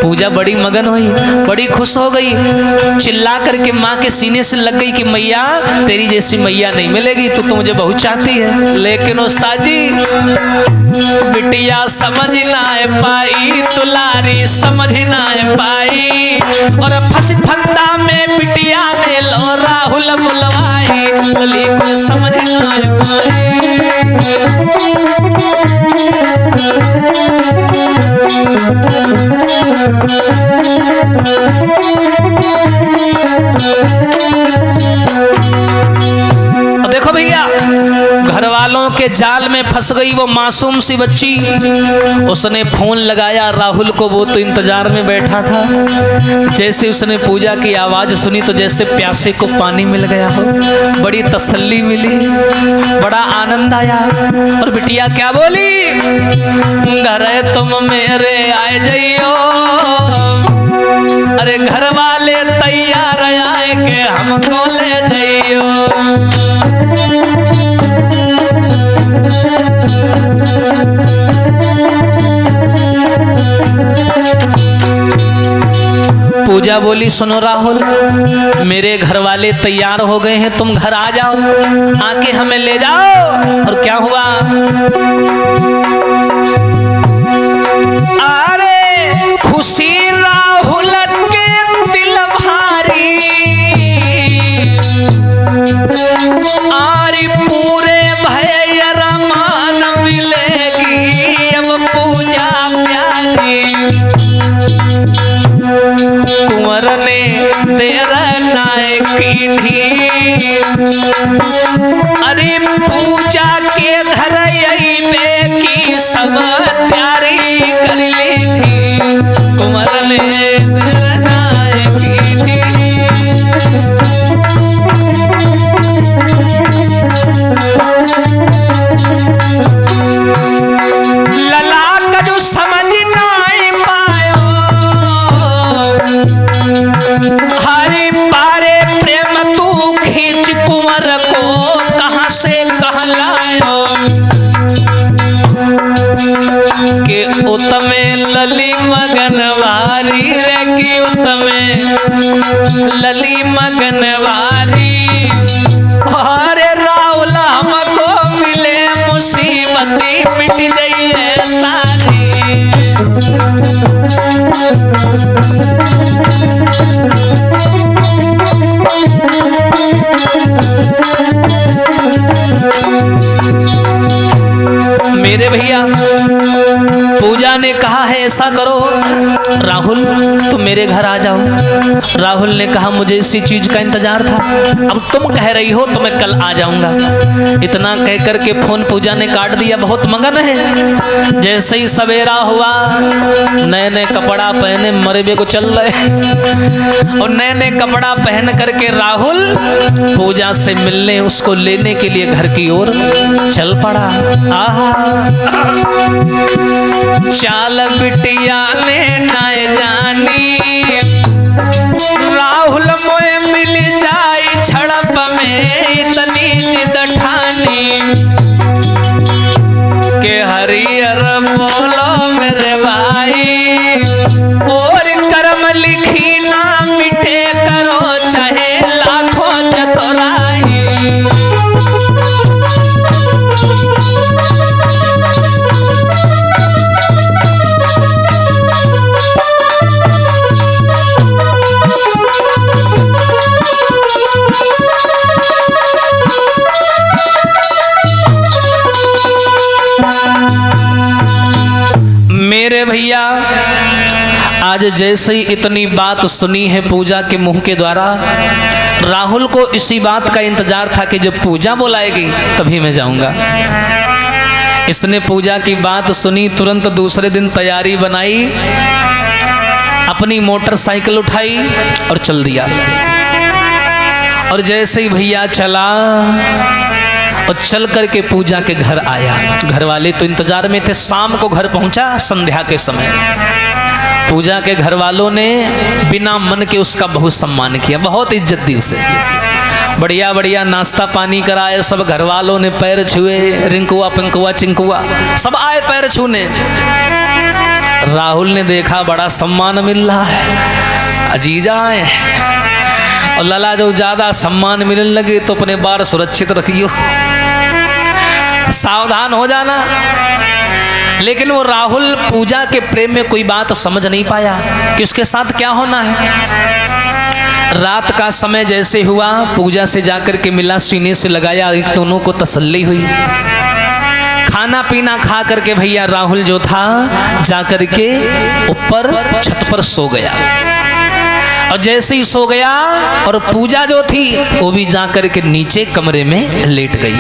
पूजा बड़ी मगन हुई, बड़ी खुश हो गई, चिल्ला करके माँ के सीने से लग गई कि मैया तेरी जैसी मैया नहीं मिलेगी, तो मुझे बहुत चाहती है। लेकिन उस्ताद जी बिटिया समझ ना पाई, दुलारी समझ ना पाई, और फंसी फंदा में बिटिया ने लो राहुल बुलवाई। लली को समझ ना पाई। देखो भैया घर वालों के जाल में फंस गई वो मासूम सी बच्ची। उसने फोन लगाया राहुल को, वो तो इंतजार में बैठा था। जैसे उसने पूजा की आवाज सुनी तो जैसे प्यासे को पानी मिल गया हो, बड़ी तसल्ली मिली, बड़ा आनंद आया। और बिटिया क्या बोली, घर तुम मेरे आए जाइयो, अरे घर वाले तैयार आए के हमको ले जाइयो। पूजा बोली सुनो राहुल मेरे घर वाले तैयार हो गए हैं, तुम घर आ जाओ, आके हमें ले जाओ। और क्या हुआ, अरे खुशी राहुल के दिल भारी, आरी पूरे भय रमान मिलेगी अब पूजा प्यारी। कुंवर ने तेरा नायकी धी, अरे पूजा के घर में की सब प्यारी कर ली थी। कुंवर ने तेरा नायकी धी, लला का जो समझ नहीं पायो, हरे पारे प्रेम तू खींच कुंवर को कहां से कहलायो, के उत्तमे लली मगनवारी रे, की उत्तमे लली मगनवारी। अरे राहुल हमको मिले मुसीबती मिट जाइए सारी। मेरे भैया पूजा ने कहा है ऐसा करो राहुल तुम मेरे घर आ जाओ। राहुल ने कहा मुझे इसी चीज का इंतजार था, अब तुम कह रही हो तो मैं कल आ जाऊंगा। इतना कह करके फोन पूजा ने काट दिया, बहुत मगन है। जैसे ही सवेरा हुआ नए नए कपड़ा पहने मरबे को चल रहे और नए नए कपड़ा पहन करके राहुल पूजा से मिलने उसको लेने के लिए घर की ओर चल पड़ा। आहा चाल बिटिया ने नाय जानी राहुल मोए मिल जाई छड़प में इतनी जिद ठानी के हरियर बोलो मेरे भाई और कर्म लिखी ना मिटे करो चाहे लाखों चतुराई। मेरे भैया आज जैसे ही इतनी बात सुनी है पूजा के मुंह के द्वारा, राहुल को इसी बात का इंतजार था कि जब पूजा बुलाएगी तभी मैं जाऊंगा। इसने पूजा की बात सुनी, तुरंत दूसरे दिन तैयारी बनाई, अपनी मोटरसाइकिल उठाई और चल दिया। और जैसे ही भैया चला और चल करके पूजा के घर आया। घर वाले तो इंतजार में थे, शाम को घर पहुंचा संध्या के समय। पूजा के घर वालों ने बिना मन के उसका बहुत सम्मान किया, बहुत इज्जत दी उसे, बढ़िया बढ़िया नाश्ता पानी कराए। सब घर वालों ने पैर छुए, रिंकुआ पिंकुआ चिंकुआ सब आए पैर छूने। राहुल ने देखा बड़ा सम्मान मिल रहा है, अजीजा आए और लला जो ज्यादा सम्मान मिलने लगे तो अपने बार सुरक्षित रखियो, सावधान हो जाना। लेकिन वो राहुल पूजा के प्रेम में कोई बात समझ नहीं पाया कि उसके साथ क्या होना है। रात का समय जैसे हुआ पूजा से जाकर के मिला, सीने से लगाया, दोनों को तसल्ली हुई। खाना पीना खा करके भैया राहुल जो था जाकर के ऊपर छत पर सो गया। और जैसे ही सो गया और पूजा जो थी वो भी जाकर के नीचे कमरे में लेट गई।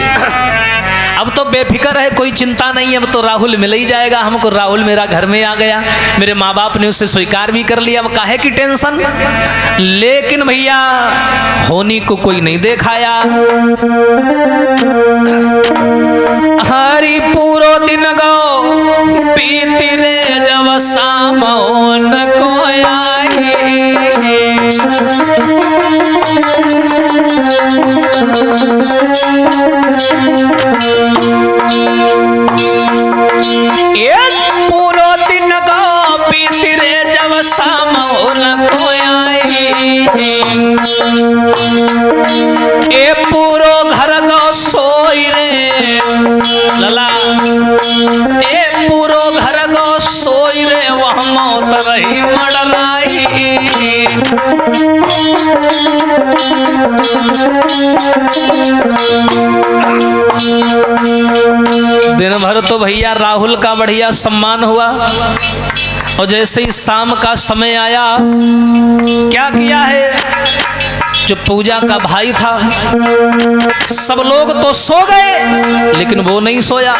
अब तो बेफिक्र है, कोई चिंता नहीं है, अब तो राहुल मिल ही जाएगा हमको। राहुल मेरा घर में आ गया, मेरे माँ बाप ने उसे स्वीकार भी कर लिया, अब काहे की टेंशन। लेकिन भैया होनी को कोई नहीं देखाया। हरि पूरो दिन गो पीती रे जब शाम न को आई। पूरो दिन गो पीती रे जब शाम न को आई। ए पूरो घर गो सोई रे लला, ए पूरो घर गो सोई रे वह मौत रही मड़लाई। दिन भर तो भैया राहुल का बढ़िया सम्मान हुआ और जैसे ही शाम का समय आया क्या किया है, जो पूजा का भाई था सब लोग तो सो गए लेकिन वो नहीं सोया।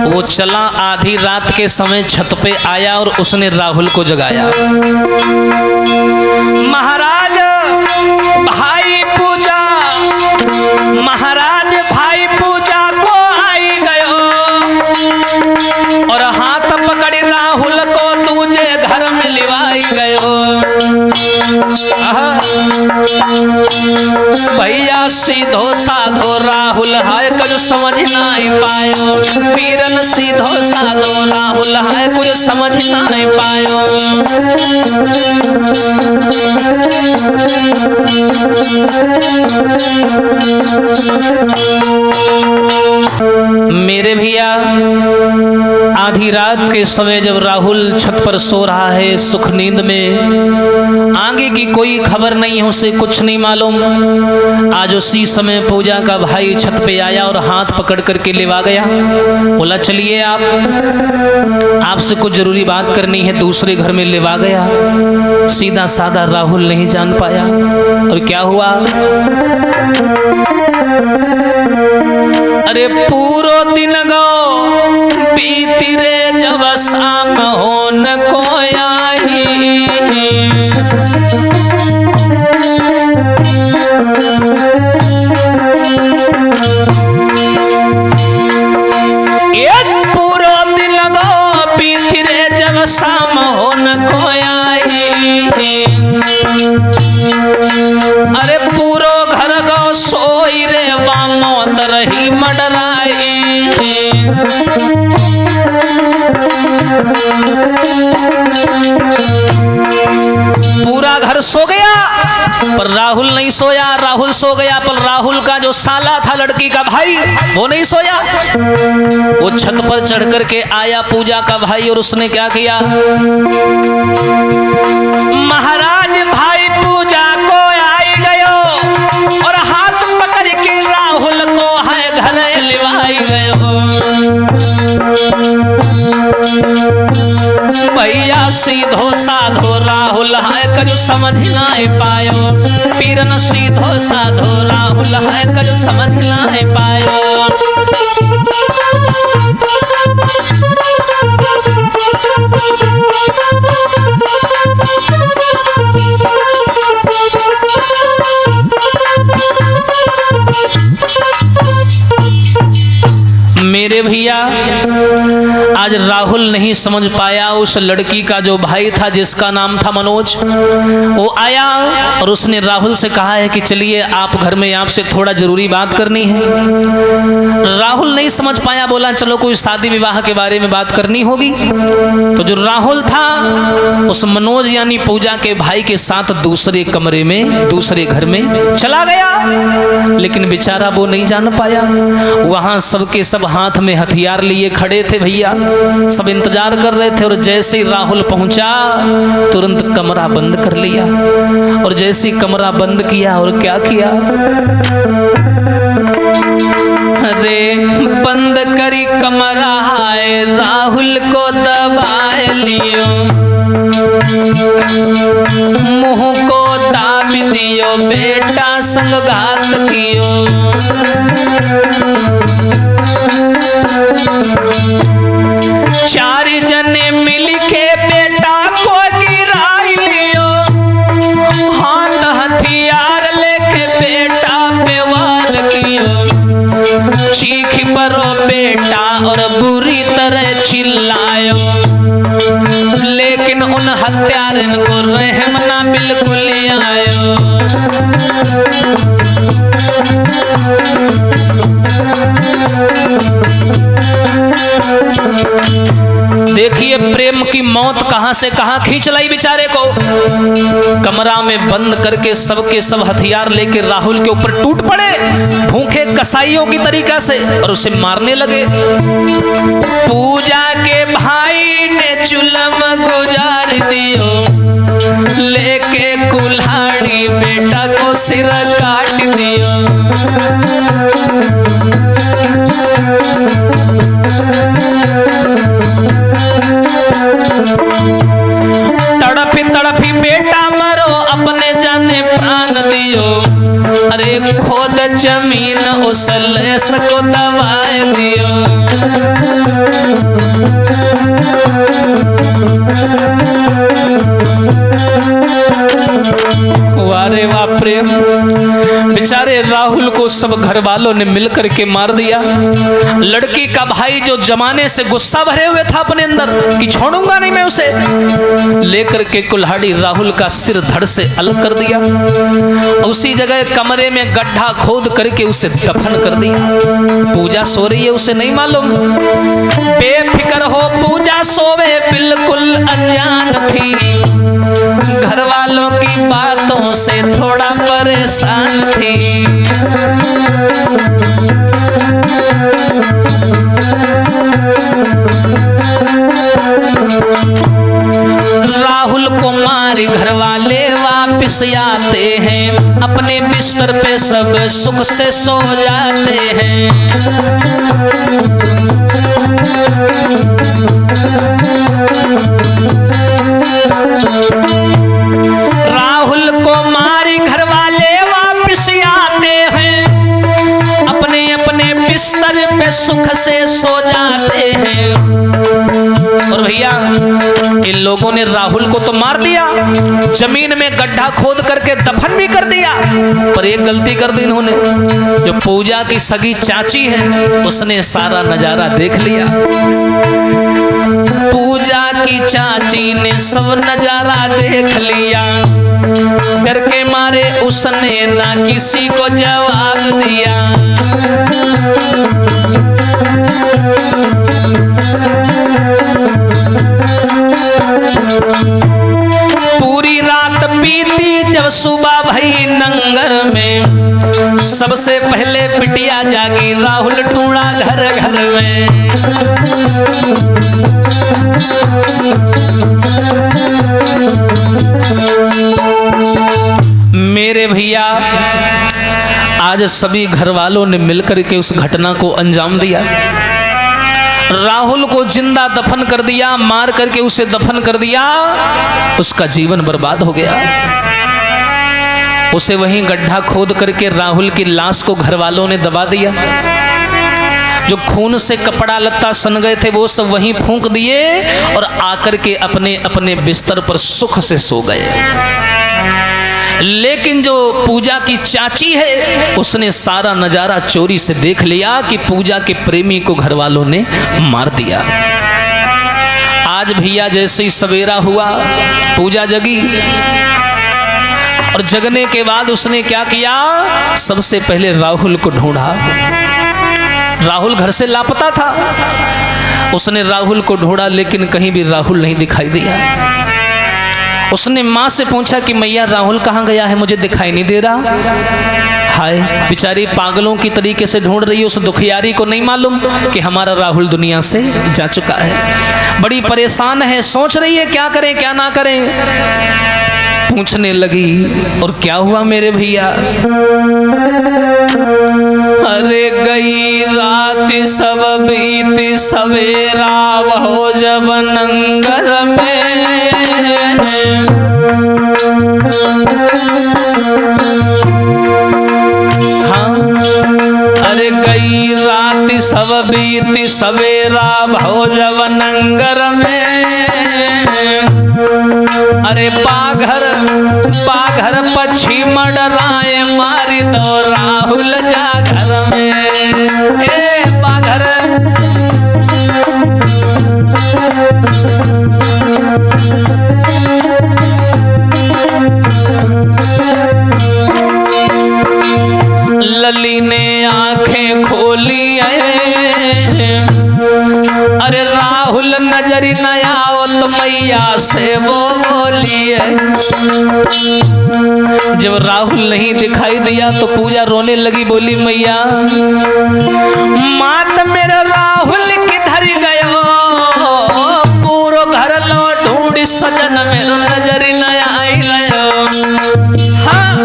वो चला आधी रात के समय छत पे आया और उसने राहुल को जगाया। महाराज भाई पूजा, महाराज भाई पूजा को आई गयो और हाथ पकड़ी राहुल को तुझे घर में लिवाई गयो। भैया सीधो साधो राहुल है कुछ समझ नहीं पायो, पीरन सीधो साधो राहुल है कुछ समझ नहीं पायो। मेरे भैया आधी रात के समय जब राहुल छत पर सो रहा है सुख नींद में, आगे की कोई खबर नहीं है, उसे कुछ नहीं मालूम। आज उसी समय पूजा का भाई छत पे आया और हाथ पकड़ करके लेवा गया। बोला चलिए आपसे कुछ जरूरी बात करनी है। दूसरे घर में लेवा गया। सीधा साधा राहुल नहीं जान पाया। और क्या हुआ, अरे पूरो दिन गो बीती रे जब शाम हो न को आई। पूरो दिन गो बीती रे जब शाम हो न को आई। अरे पूरो घर गो सोई रे बामो दरही मडराई। पूरा घर सो गया पर राहुल नहीं सोया। राहुल सो गया पर राहुल का जो साला था लड़की का भाई वो नहीं सोया। वो छत पर चढ़ करके आया पूजा का भाई और उसने क्या किया, महाराज भाई पूजा को आई गयो और हाथ पकड़ के राहुल को है घर लिवाई गयो। भैया सीधो साधो राहुल है कजु समझ ना पायो। पीरन सीधो साधो राहुल है कजु समझ ना पायो। मेरे भैया आज राहुल नहीं समझ पाया। उस लड़की का जो भाई था जिसका नाम था मनोज, वो आया और उसने राहुल से कहा है कि चलिए आप घर में आपसे थोड़ा जरूरी बात करनी है। राहुल नहीं समझ पाया, बोला चलो कोई शादी विवाह के बारे में बात करनी होगी। तो जो राहुल था उस मनोज यानी पूजा के भाई के साथ दूसरे कमरे में दूसरे घर में चला गया। लेकिन बेचारा वो नहीं जान पाया। वहां सबके सब हाथ में हथियार लिए खड़े थे भैया, सब इंतजार कर रहे थे। और जैसे ही राहुल पहुंचा तुरंत कमरा बंद कर लिया। और जैसे ही कमरा बंद किया और क्या किया, अरे बंद करी कमरा है राहुल को दबाए लियो। मुंह को दाब दियो बेटा संगघात कियो। चार जने मिल के बेटा को गिराई लियो। हाथ हथियार लेके बेटा पे वार कियो। चीख परो बेटा और बुरी तरह चिल्लायो। लेकिन उन हत्यारन को रहम ना बिल्कुल आयो। देखिए प्रेम की मौत कहां से कहां खींच लाई बेचारे को। कमरा में बंद करके सबके सब हथियार लेके राहुल के ऊपर टूट पड़े भूखे कसाईयों की तरीका से और उसे मारने लगे। पूजा के भाई ने चुलम गुजार दियो। लेके कुल्हाड़ी बेटा को सिर काट दियो। तड़पी तड़पी बेटा मरो अपने जाने प्राण दियो। अरे खोद जमीन उस लेस को दबाए दियो। वारे वाह प्रेम। बेचारे राहुल को सब घर वालों ने मिलकर के मार दिया। लड़की का भाई जो जमाने से गुस्सा भरे हुए था अपने अंदर कि छोड़ूंगा नहीं मैं उसे, लेकर के कुल्हाड़ी राहुल का सिर धड़ से अलग कर दिया। उसी जगह कमरे में गड्ढा खोद करके उसे दफन कर दिया। पूजा सो रही है उसे नहीं मालूम। बेफिक्र हो पूजा सोवे बिल्कुल अनजान थी। घर वालों की बातों से थोड़ा परेशान थी। राहुल को मारी घर वाले वापिस आते हैं, अपने बिस्तर पे सब सुख से सो जाते हैं। राहुल को मारी घर वाले वापिस आते हैं, अपने अपने बिस्तर पे सुख से सो जाते हैं। और भैया इन लोगों ने राहुल को तो मार दिया, जमीन में गड्ढा खोद करके दफन भी कर दिया, पर एक गलती कर दी इन्होंने। जो पूजा की सगी चाची है उसने सारा नजारा देख लिया। पूजा की चाची ने सब नजारा देख लिया, डर के मारे उसने ना किसी को जवाब दिया। पूरी रात बीती, जब सुबह भई नंगर में सबसे पहले बिटिया जागी, राहुल ढूंढा घर घर में। मेरे भैया आज सभी घर वालों ने मिलकर के उस घटना को अंजाम दिया। राहुल को जिंदा दफन कर दिया, मार करके उसे दफन कर दिया, उसका जीवन बर्बाद हो गया। उसे वहीं गड्ढा खोद करके राहुल की लाश को घर वालों ने दबा दिया। जो खून से कपड़ा लत्ता सन गए थे वो सब वहीं फूंक दिए और आकर के अपने अपने बिस्तर पर सुख से सो गए। लेकिन जो पूजा की चाची है उसने सारा नजारा चोरी से देख लिया कि पूजा के प्रेमी को घर वालों ने मार दिया। आज भैया जैसे ही सवेरा हुआ, पूजा जगी और जगने के बाद उसने क्या किया, सबसे पहले राहुल को ढूंढा। राहुल घर से लापता था, उसने राहुल को ढूंढा लेकिन कहीं भी राहुल नहीं दिखाई दिया। उसने माँ से पूछा कि मैया राहुल कहाँ गया है, मुझे दिखाई नहीं दे रहा। हाय बेचारी पागलों की तरीके से ढूंढ रही है, उस दुखियारी को नहीं मालूम कि हमारा राहुल दुनिया से जा चुका है। बड़ी परेशान है, सोच रही है क्या करें क्या ना करें। पूछने लगी और क्या हुआ मेरे भैया। अरे गई रात सब बीती सवेरा हो जब नंगर में। हाँ अरे गई रात सब बीती सवेरा हो जब नंगर में। अरे पाघर पक्षी मडराए मारी तो राहुल जा घर में। ए पाघर लली ने आंखें खोली अरे राहुल नजर न आओ तो मैया से वो बोली है। जब राहुल नहीं दिखाई दिया तो पूजा रोने लगी, बोली मैया मात मेरा राहुल किधर गयो, पूरो घर लो ढूंढ सजन मेरो नजर न आई रहो। हाँ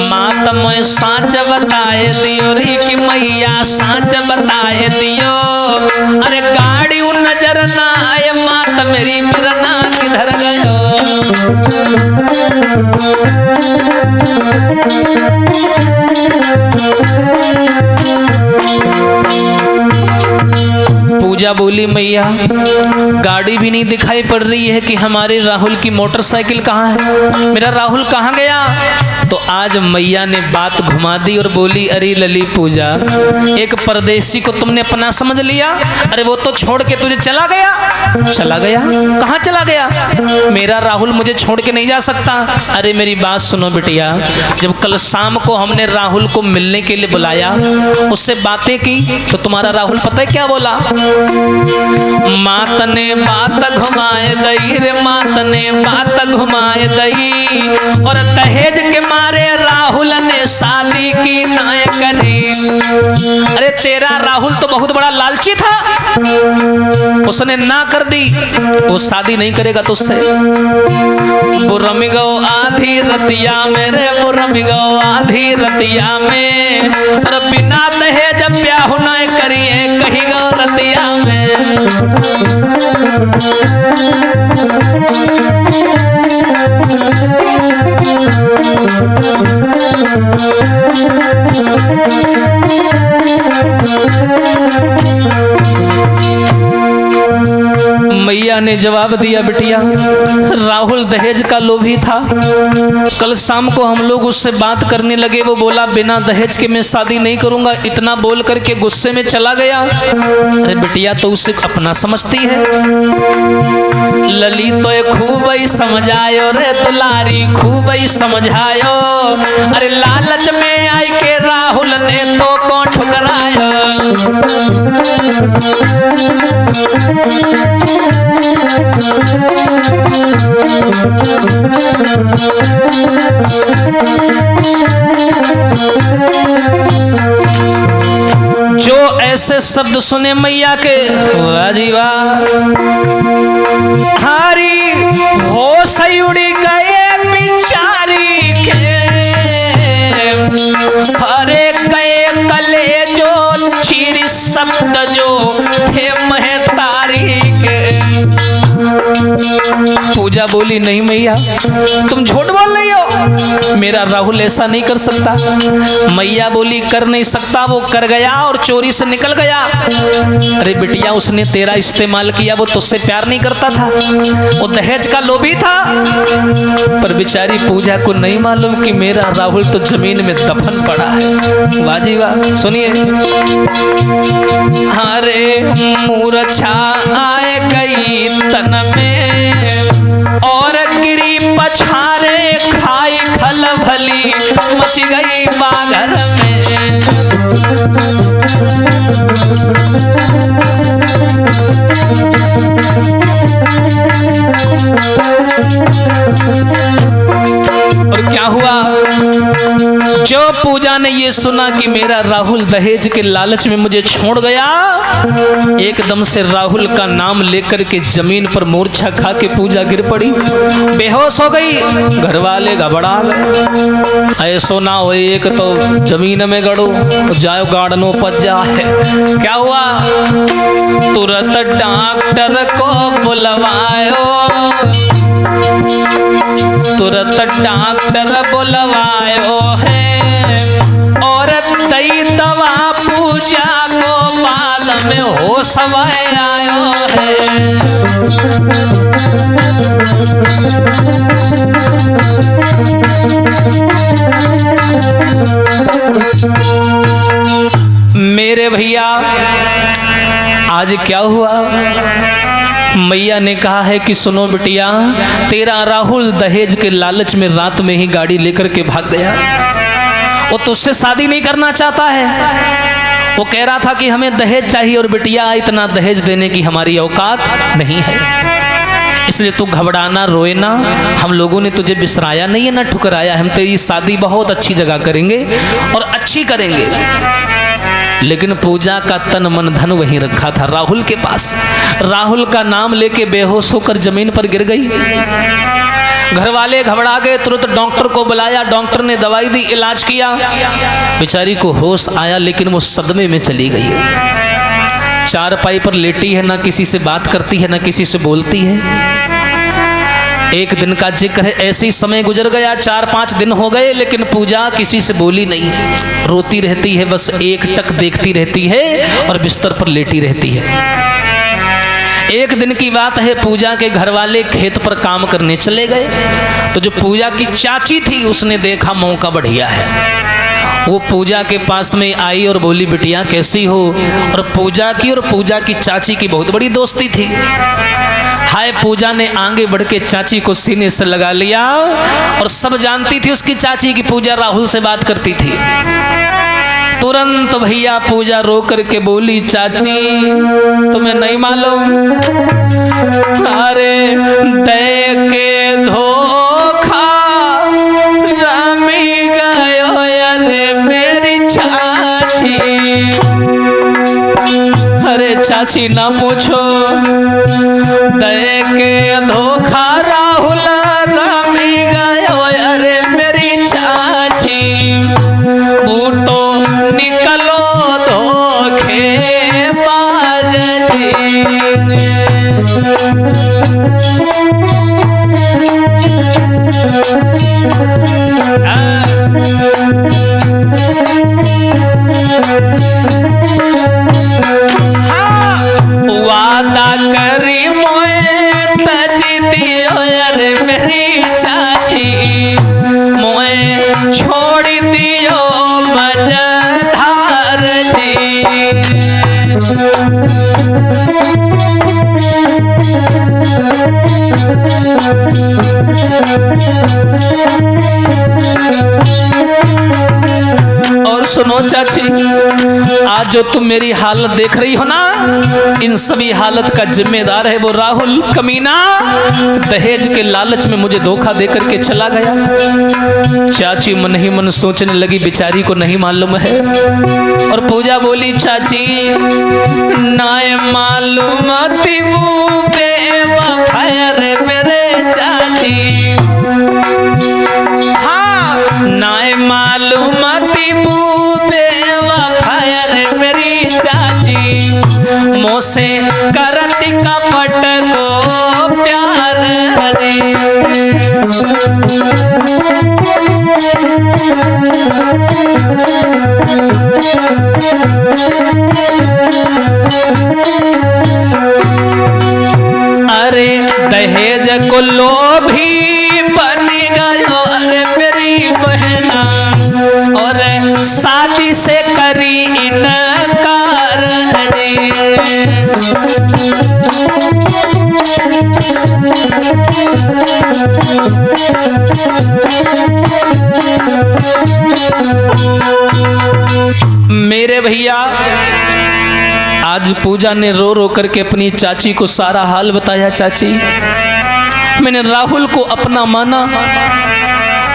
मात मैं साँच बताए दियो रे कि मैया साँच बताए दियो। अरे गाड़ी नजर ना आए मात मेरी बिरना किधर गयो। पूजा बोली मैया गाड़ी भी नहीं दिखाई पड़ रही है कि हमारे राहुल की मोटरसाइकिल कहाँ है, मेरा राहुल कहाँ गया। तो आज मैया ने बात घुमा दी और बोली अरे लली पूजा, एक परदेसी को तुमने अपना समझ लिया। अरे वो तो छोड़ के तुझे चला गया। चला गया? कहाँ चला गया? मेरा राहुल मुझे छोड़ के नहीं जा सकता। अरे मेरी बात सुनो बिटिया, जब कल शाम को हमने राहुल को मिलने के लिए बुलाया, उससे बातें की तो तुम्हारा राहुल पता है क्या बोला? मात ने बात घुमाए दई रे, मात ने बात घुमाए दई और दहेज के मारे राहुल ने शादी की नाय करी। अरे तेरा राहुल तो बहुत बड़ा लालची था, उसने ना कर दी, वो शादी नहीं करेगा तुझसे। बुरमी गो आधी रतिया मेरे, बुरमी गो आधी रतिया में, और बिना दहेज ब्याह न करिए कहीं गो रतिया में। मैया ने जवाब दिया, बिटिया राहुल दहेज का लोभी था। कल शाम को हम लोग उससे बात करने लगे, वो बोला बिना दहेज के मैं शादी नहीं करूंगा। इतना बोल करके गुस्से में चला गया। अरे बिटिया तो उसे अपना समझती है। लली तो खूब ही समझायो रे दुलारी, खूब ही समझायो। अरे लालच में आई के राहुल ने तो को ठुकरायो। जो ऐसे शब्द सुने मैया के, वाह जी वाह, हारी होश उड़ी गए बिचारी के। हरे गए कले जो चीरी शब्द जो थे महतारी के। पूजा बोली, नहीं मैया तुम झूठ बोल रही हो, मेरा राहुल ऐसा नहीं कर सकता। मैया बोली कर नहीं सकता, वो कर गया और चोरी से निकल गया। अरे बिटिया उसने तेरा इस्तेमाल किया, वो तुझसे प्यार नहीं करता था, वो दहेज का लोभी था। पर बेचारी पूजा को नहीं मालूम कि मेरा राहुल तो जमीन में दफन पड़ा है। वाह जी वाह, सुनिए। हरे मूर्छा आए गई तन में, और गिरी पछारे खाई खल भली, मच गई बागर में। और क्या हुआ, जो पूजा ने ये सुना कि मेरा राहुल दहेज के लालच में मुझे छोड़ गया, एकदम से राहुल का नाम लेकर के जमीन पर मूर्छा खा के पूजा गिर पड़ी, बेहोश हो गई। घर वाले घबरा गए, ऐसो ना हो एक तो जमीन में गड़ो जाओ गाड़नो पच जाए। क्या हुआ, तुरंत डॉक्टर को बुलवायो, तुरंत डॉक्टर बुलवायो है, और तई दवा पूजा को बाद में हो समय आयो है। मेरे भैया आज क्या हुआ, मैया ने कहा है कि सुनो बिटिया, तेरा राहुल दहेज के लालच में रात में ही गाड़ी लेकर के भाग गया। वो तुझसे शादी नहीं करना चाहता है, वो कह रहा था कि हमें दहेज चाहिए, और बिटिया इतना दहेज देने की हमारी औकात नहीं है। इसलिए तू घबराना, रोए ना, हम लोगों ने तुझे बिसराया नहीं है ना ठुकराया। हम तेरी शादी बहुत अच्छी जगह करेंगे और अच्छी करेंगे। लेकिन पूजा का तन मन धन वहीं रखा था राहुल के पास। राहुल का नाम लेके बेहोश होकर जमीन पर गिर गई। घर वाले घबरा गए, तुरंत डॉक्टर को बुलाया। डॉक्टर ने दवाई दी, इलाज किया, बेचारी को होश आया, लेकिन वो सदमे में चली गई। चारपाई पर लेटी है, ना किसी से बात करती है, ना किसी से बोलती है। एक दिन का जिक्र है, ऐसे ही समय गुजर गया, 4-5 दिन हो गए, लेकिन पूजा किसी से बोली नहीं, रोती रहती है, बस एक टक देखती रहती है और बिस्तर पर लेटी रहती है। एक दिन की बात है, पूजा के घर वाले खेत पर काम करने चले गए, तो जो पूजा की चाची थी उसने देखा मौका बढ़िया है। वो पूजा के पास में आई और बोली, बिटिया कैसी हो। और पूजा की चाची की बहुत बड़ी दोस्ती थी। हाय, पूजा ने आगे बढ़ के चाची को सीने से लगा लिया, और सब जानती थी उसकी चाची की पूजा राहुल से बात करती थी। तुरंत भैया पूजा रो करके बोली, चाची तुम्हें नहीं मालूम, अरे दे के धोखा रमी गयो अरे मेरी चाची। चाची ना पूछो, दे के धोखा राहुल रामी गयो। अरे मेरी चाची वो तो निकलो धोखे बाज जी। वादा करी मोए तजी दियो। अरे मेरी चाची मोए छोड़ दियो मझधार जी। और सुनो चाची, आज जो तुम मेरी हालत देख रही हो ना, इन सभी हालत का जिम्मेदार है वो राहुल कमीना। दहेज के लालच में मुझे धोखा देकर के चला गया। चाची मन ही मन सोचने लगी, बेचारी को नहीं मालूम है। और पूजा बोली, चाची नाय मालूम थी वो बेवफा रे मेरे चाची। हाँ नाय मालूम थी वो बेवफा रे मेरी चाची। मोसे करती कपट को प्यार रे। अरे दहेज को लोभी बन गयो। अरे मेरी बहना और शादी से करी इनकार रे। मेरे भैया, आज पूजा ने रो रो करके अपनी चाची को सारा हाल बताया। चाची मैंने राहुल को अपना माना,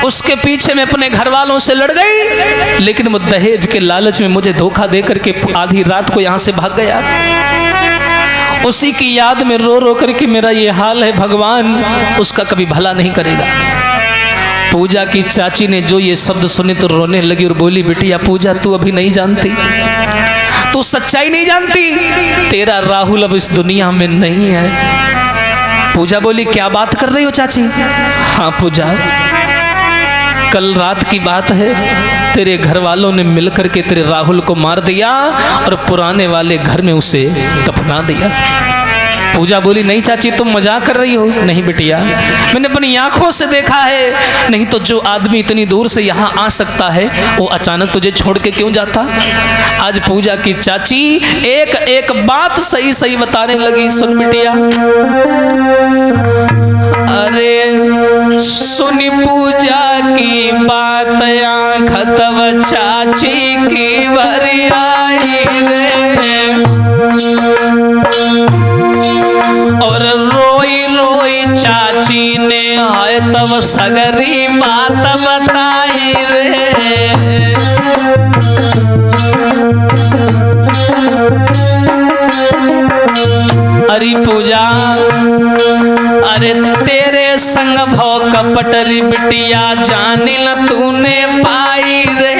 उसके पीछे मैं अपने घर वालों से लड़ गई, लेकिन वो दहेज के लालच में मुझे धोखा दे करके आधी रात को यहाँ से भाग गया। उसी की याद में रो रो करके मेरा ये हाल है। भगवान उसका कभी भला नहीं करेगा। पूजा की चाची ने जो ये शब्द सुने तो रोने लगी और बोली, बिटिया पूजा तू अभी नहीं जानती, तू सच्चाई नहीं जानती, तेरा राहुल अब इस दुनिया में नहीं है। पूजा बोली, क्या बात कर रही हो चाची? हाँ पूजा, कल रात की बात है, तेरे घर वालों ने मिलकर के तेरे राहुल को मार दिया और पुराने वाले घर में उसे दफना दिया। पूजा बोली, नहीं चाची तुम मजाक कर रही हो। नहीं बिटिया, मैंने अपनी आंखों से देखा है। नहीं तो जो आदमी इतनी दूर से यहाँ आ सकता है वो अचानक तुझे छोड़ के क्यों जाता? आज पूजा की चाची एक एक बात सही सही बताने लगी। सुन बिटिया, अरे सुनी पूजा की बात, आँख तब चाची की भरी आई रे। और रोई रोई चाची ने आए तब सगरी बात बताई रे। अरे पूजा, अरे तेरे संग भौ कपटरी बिटिया जाने न तूने पाई रे।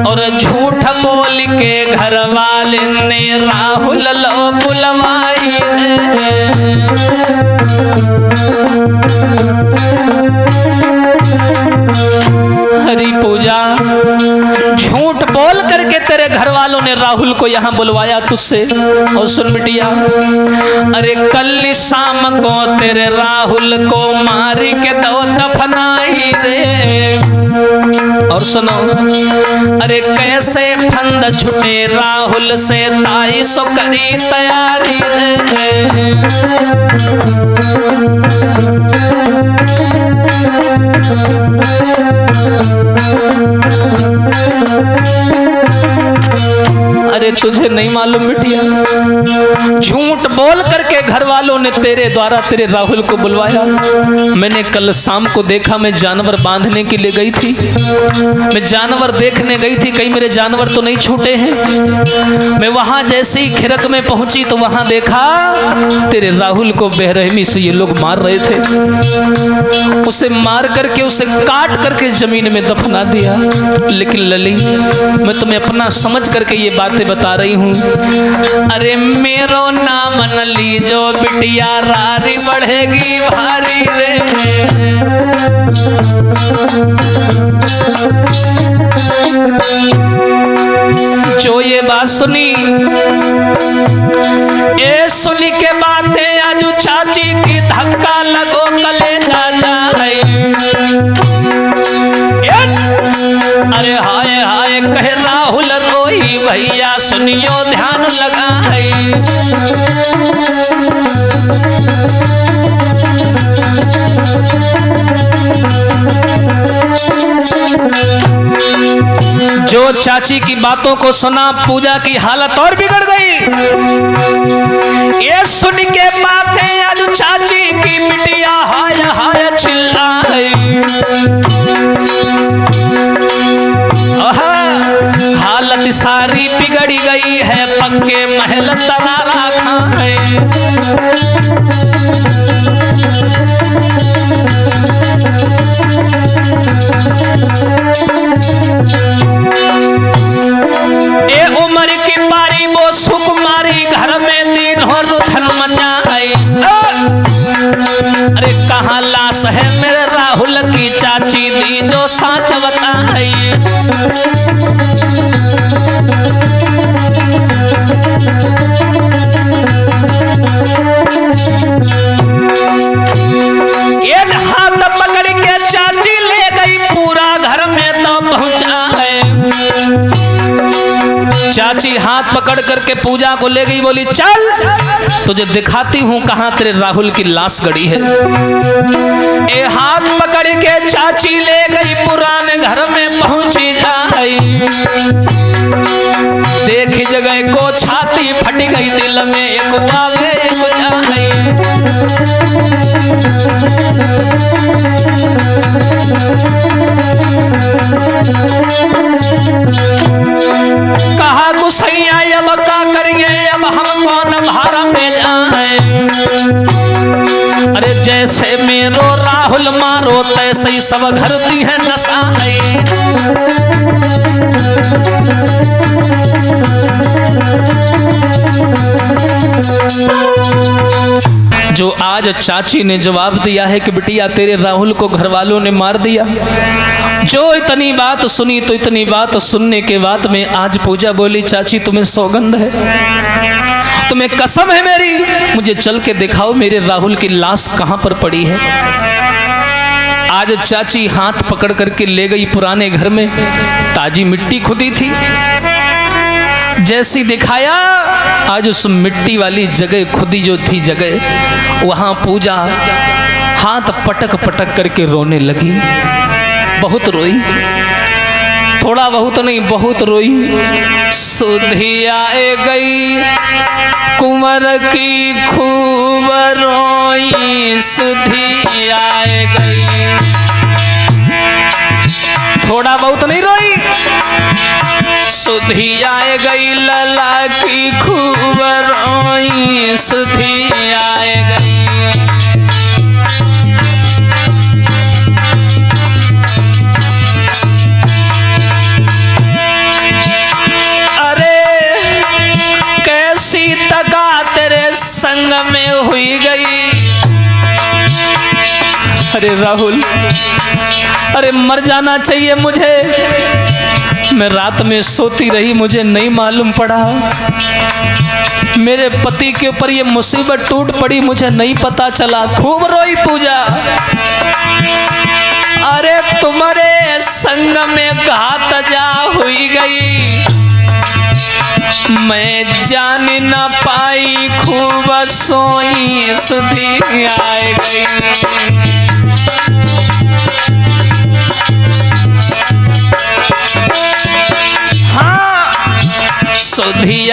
और झूठ बोल के घर वाले ने राहुल लो बुलवाई रे। हरी पूजा, झूठ बोल करके तेरे घर वालों ने राहुल को यहाँ बुलवाया तुझसे। और सुन बिटिया, अरे कल शाम को तेरे राहुल को मारी के दो दफनाई रे। और सुनो, अरे कैसे फंद छुटे राहुल से ताई सो करी तैयारी रे। अरे अरे तुझे नहीं मालूम बिटिया, झूठ बोल करके घर वालों ने तेरे द्वारा तेरे राहुल को बुलवाया। मैंने कल शाम को देखा, मैं जानवर बांधने के लिए गई थी, मैं जानवर देखने गई थी, कहीं मेरे जानवर तो नहीं छूटे हैं। मैं वहां जैसे ही खिरक में पहुंची तो वहां देखा तेरे राहुल को बेरहमी से ये लोग मार रहे थे। उसे मार करके, उसे काट करके जमीन में दफना दिया। लेकिन लली, मैं तुम्हें अपना समझ करके ये बातें बता रही हूँ। अरे मेरो नाम न लीजो बिटिया, रारी बढ़ेगी भारी रे। जो ये बात सुनी, ये सुनी के बातें आजू चाची की धक्का लगो कलेजा जाए। अरे हाय हाय कहे राहुल रोई भैया, सुनियो ध्यान लगाए। जो चाची की बातों को सुना, पूजा की हालत और बिगड़ गई। ये सुन के बातें आज चाची की बिटिया हाय हाय चिल्लाई। हालत सारी बिगड़ी गई है, पक्के महल तरारा खाए। ए उम्र की बारी वो सुकुमारी, घर में दिन हो रुथन मचाई। अरे कहाँ लाश है मेरे राहुल की, चाची दी जो साच बताई। ये हाथ पकड़ के चाची ले गई, पूरा घर में तो पहुंचा है। चाची हाथ पकड़ करके पूजा को ले गई, बोली चल तुझे दिखाती हूं कहां तेरे राहुल की लाश गड़ी है। ए हाथ पकड़ के चाची ले गई, पुराने घर में पहुंची जाई। देखी जगह को छाती फट गई, दिल में एक आवे एक जाए। कहा गुसैया अब का करिए, अब हम कौन भारा में जाए। अरे जैसे मेरो राहुल मारो, तैसे ही सब घर दी है नसाए। जो आज चाची ने जवाब दिया है कि बिटिया तेरे राहुल को घर वालों ने मार दिया। जो इतनी बात सुनी, तो इतनी बात सुनने के बाद में आज पूजा बोली, चाची तुम्हें सौगंध है, तुम्हें कसम है मेरी, मुझे चल के दिखाओ मेरे राहुल की लाश कहां पर पड़ी है। आज चाची हाथ पकड़ करके ले गई पुराने घर में, ताजी मिट्टी खुदी थी। जैसी दिखाया, आज उस मिट्टी वाली जगह खुदी जो थी जगह, वहां पूजा हाथ पटक पटक करके रोने लगी। बहुत रोई, थोड़ा बहुत नहीं बहुत रोई। सुधी आए गई कुंवर की खूब रोई, सुधी आए गई। थोड़ा बहुत नहीं रोई, सुधी आए गई लला की खूब रोई, सुधी आए गई। संग में हुई गई। अरे राहुल, अरे मर जाना चाहिए मुझे, मैं रात में सोती रही, मुझे नहीं मालूम पड़ा मेरे पति के ऊपर ये मुसीबत टूट पड़ी, मुझे नहीं पता चला। खूब रोई पूजा। अरे तुम्हारे संग में घात जा हुई गई, मैं जान न पाई, खूब सोई, सुधी आए गई। हाँ, सुधी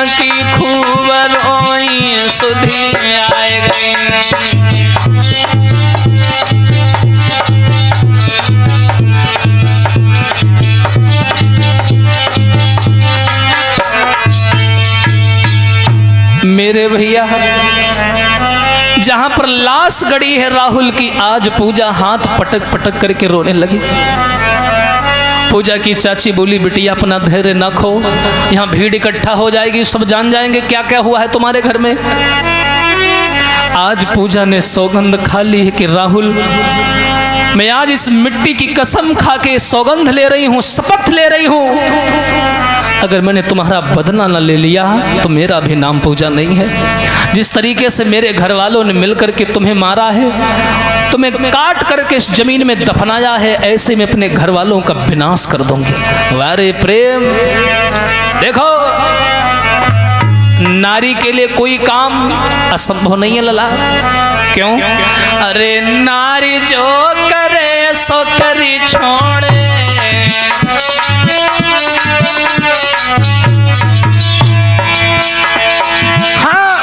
की खूब रोई सुधी आए गई। मेरे भैया जहां पर लाश गड़ी है राहुल की, आज पूजा हाथ पटक पटक करके रोने लगी। पूजा की चाची बोली बिटिया अपना धैर्य न खो, यहाँ भीड़ इकट्ठा हो जाएगी, सब जान जाएंगे क्या क्या हुआ है तुम्हारे घर में। आज पूजा ने सौगंध खा ली है कि राहुल, मैं आज इस मिट्टी की कसम खा के सौगंध ले रही हूँ, शपथ ले रही हूँ, अगर मैंने तुम्हारा बदला न ले लिया तो मेरा भी नाम पूजा नहीं है। जिस तरीके से मेरे घर वालों ने मिलकर के तुम्हें मारा है, तुम्हें काट करके इस जमीन में दफनाया है, ऐसे में अपने घर वालों का विनाश कर दूंगी। वारे प्रेम, देखो नारी के लिए कोई काम असंभव नहीं है लला। क्यों? अरे नारी जो करे सो करी छोड़े, हाँ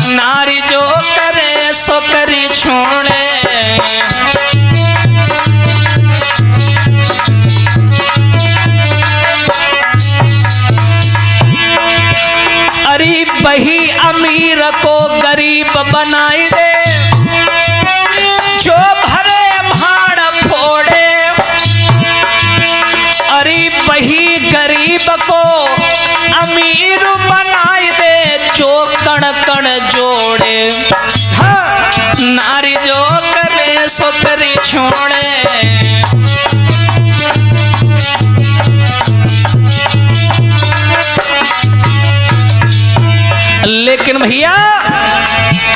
नारी जो करे सो करी छोड़े। अरे वही अमीर को गरीब बनाई दे, जो भरे भाड़ फोड़े। अरे वही गरीब को अमीर बनाई दे, जो कण कण जोड़े। हाँ नारी जो करे सो करी छोड़े। लेकिन भैया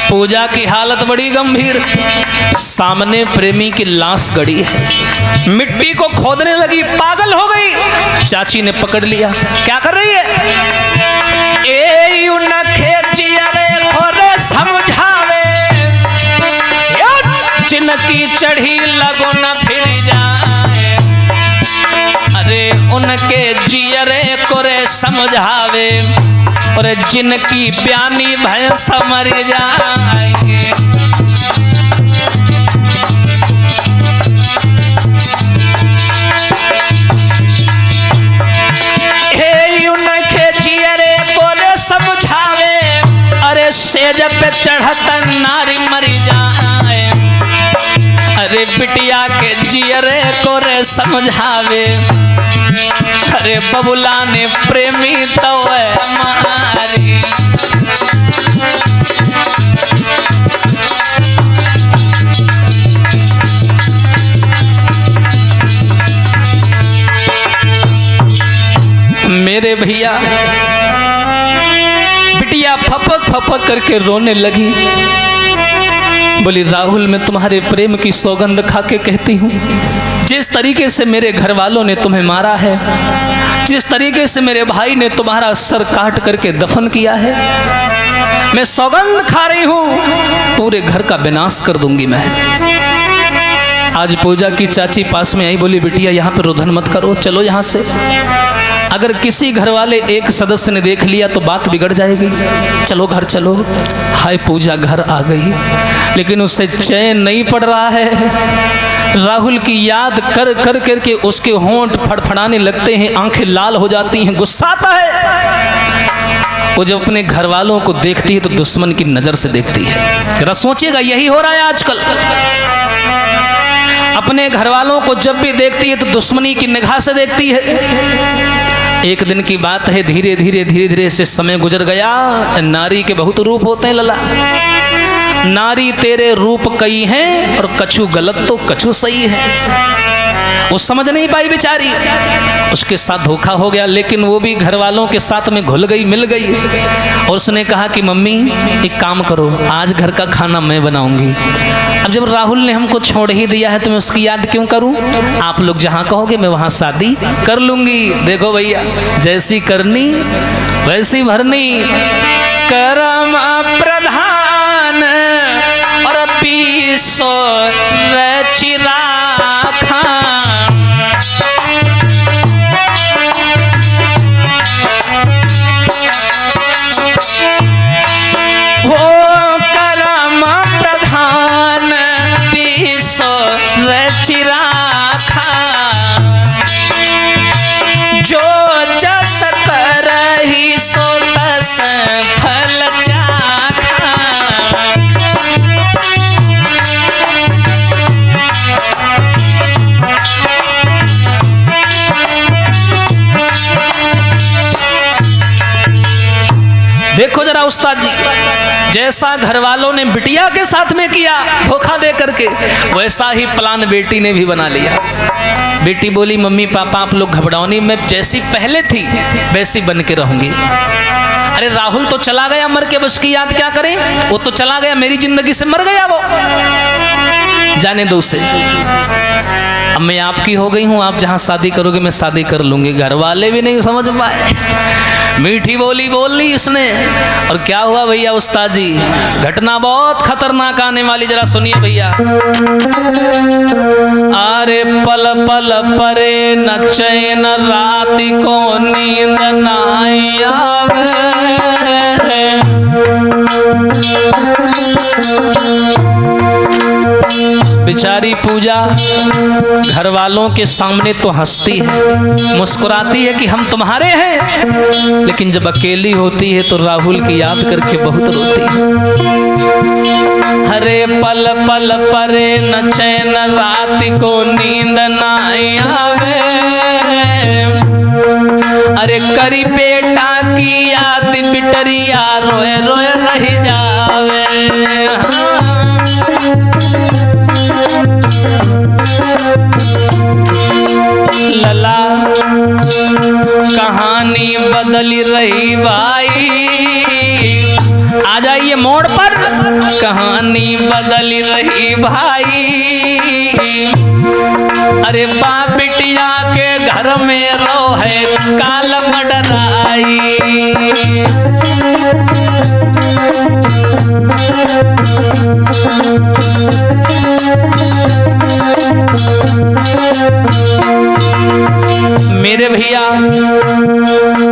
पूजा की हालत बड़ी गंभीर, सामने प्रेमी की लाश गड़ी है, मिट्टी को खोदने लगी, पागल हो गई। चाची ने पकड़ लिया, क्या कर रही है? ए उनखे चियरे खोरे समझावे, जिनकी चढ़ी लगो न फिर जाए। अरे उनके जियरे कोरे समझावे, और जिनकी प्यानी भैंस मर जाएंगे। हे उनके जियरे कोरे समझावे, अरे सेज पे चढ़त नारी मर जाए। अरे बिटिया के जियरे कोरे समझावे, अरे बबुला ने प्रेमी तो मारी। मेरे भैया बिटिया फपक फपक करके रोने लगी, बोली राहुल मैं तुम्हारे प्रेम की सौगंध खा के कहती हूँ, जिस तरीके से मेरे घर वालों ने तुम्हें मारा है, जिस तरीके से मेरे भाई ने तुम्हारा सर काट करके दफन किया है, मैं सौगंध खा रही हूँ पूरे घर का विनाश कर दूंगी मैं। आज पूजा की चाची पास में आई, बोली बिटिया यहाँ पे रुधन मत करो, चलो यहाँ से। अगर किसी घर वाले एक सदस्य ने देख लिया तो बात बिगड़ जाएगी, चलो घर चलो। हाय पूजा घर आ गई, लेकिन उससे चैन नहीं पड़ रहा है। राहुल की याद कर कर करके उसके होंठ फड़फड़ाने लगते हैं, आंखें लाल हो जाती हैं, गुस्सा आता है। वो जब अपने घर वालों को देखती है तो दुश्मन की नजर से देखती है। जरा सोचिएगा, यही हो रहा है आजकल। अपने घर वालों को जब भी देखती है तो दुश्मनी की निगाह से देखती है। एक दिन की बात है, धीरे धीरे धीरे धीरे से समय गुजर गया। नारी के बहुत रूप होते हैं लला, नारी तेरे रूप कई हैं और कछु गलत तो कछु सही है। वो समझ नहीं पाई बेचारी, उसके साथ धोखा हो गया, लेकिन वो भी घर वालों के साथ में घुल गई, मिल गई। और उसने कहा कि मम्मी एक काम करो, आज घर का खाना मैं बनाऊंगी। अब जब राहुल ने हमको छोड़ ही दिया है तो मैं उसकी याद क्यों करूं? आप लोग जहां कहोगे मैं वहां शादी कर लूंगी। देखो भैया, जैसी करनी वैसी भरनी, करम प्रधान और पीसो चिरा खा। जरा उस्ताद जी, जैसा घर वालों ने बिटिया के साथ में किया धोखा दे करके, वैसा ही प्लान बेटी ने भी बना लिया। बेटी बोली मम्मी पापा आप लोग घबराओ नहीं, मैं जैसी पहले थी वैसी बन के रहूंगी। अरे राहुल तो चला गया मर के, बस की याद क्या करें, वो तो चला गया, मेरी जिंदगी से मर गया वो, जाने दो उसे। अब मैं आपकी हो गई हूँ, आप जहाँ शादी करोगे मैं शादी कर लूंगी। घर वाले भी नहीं समझ पाए, मीठी बोली बोल ली इसने। और क्या हुआ भैया उस्ताद जी, घटना बहुत खतरनाक आने वाली, जरा सुनिए भैया। अरे पल पल परे न चैन राति को नींद न आवे, बेचारी पूजा घर वालों के सामने तो हंसती है, मुस्कुराती है कि हम तुम्हारे हैं, लेकिन जब अकेली होती है तो राहुल की याद करके बहुत रोती है। हरे पल पल परे न चैन राति को नींद न आवे, अरे करी बेटा की याद बिटरिया रोए रोए रह जावे। लला कहानी बदली रही भाई, आ जाइए मोड़ पर, कहानी बदली रही भाई। अरे बाप बिटिया के घर में रो है काल मडराई, मेरे भैया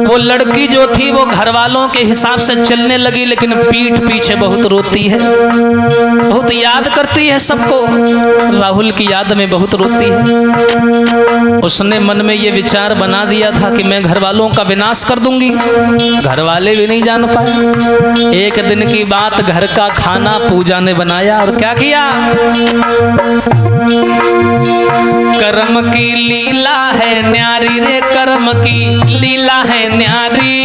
वो लड़की जो थी वो घर वालों के हिसाब से चलने लगी, लेकिन पीठ पीछे बहुत रोती है, बहुत याद करती है सबको, राहुल की याद में बहुत रोती है। उसने मन में ये विचार बना दिया था कि मैं घर वालों का विनाश कर दूंगी, घर वाले भी नहीं जान पाए। एक दिन की बात, घर का खाना पूजा ने बनाया और क्या किया, कर्म की लीला है न्यारी रे, कर्म की लीला है न्यारी,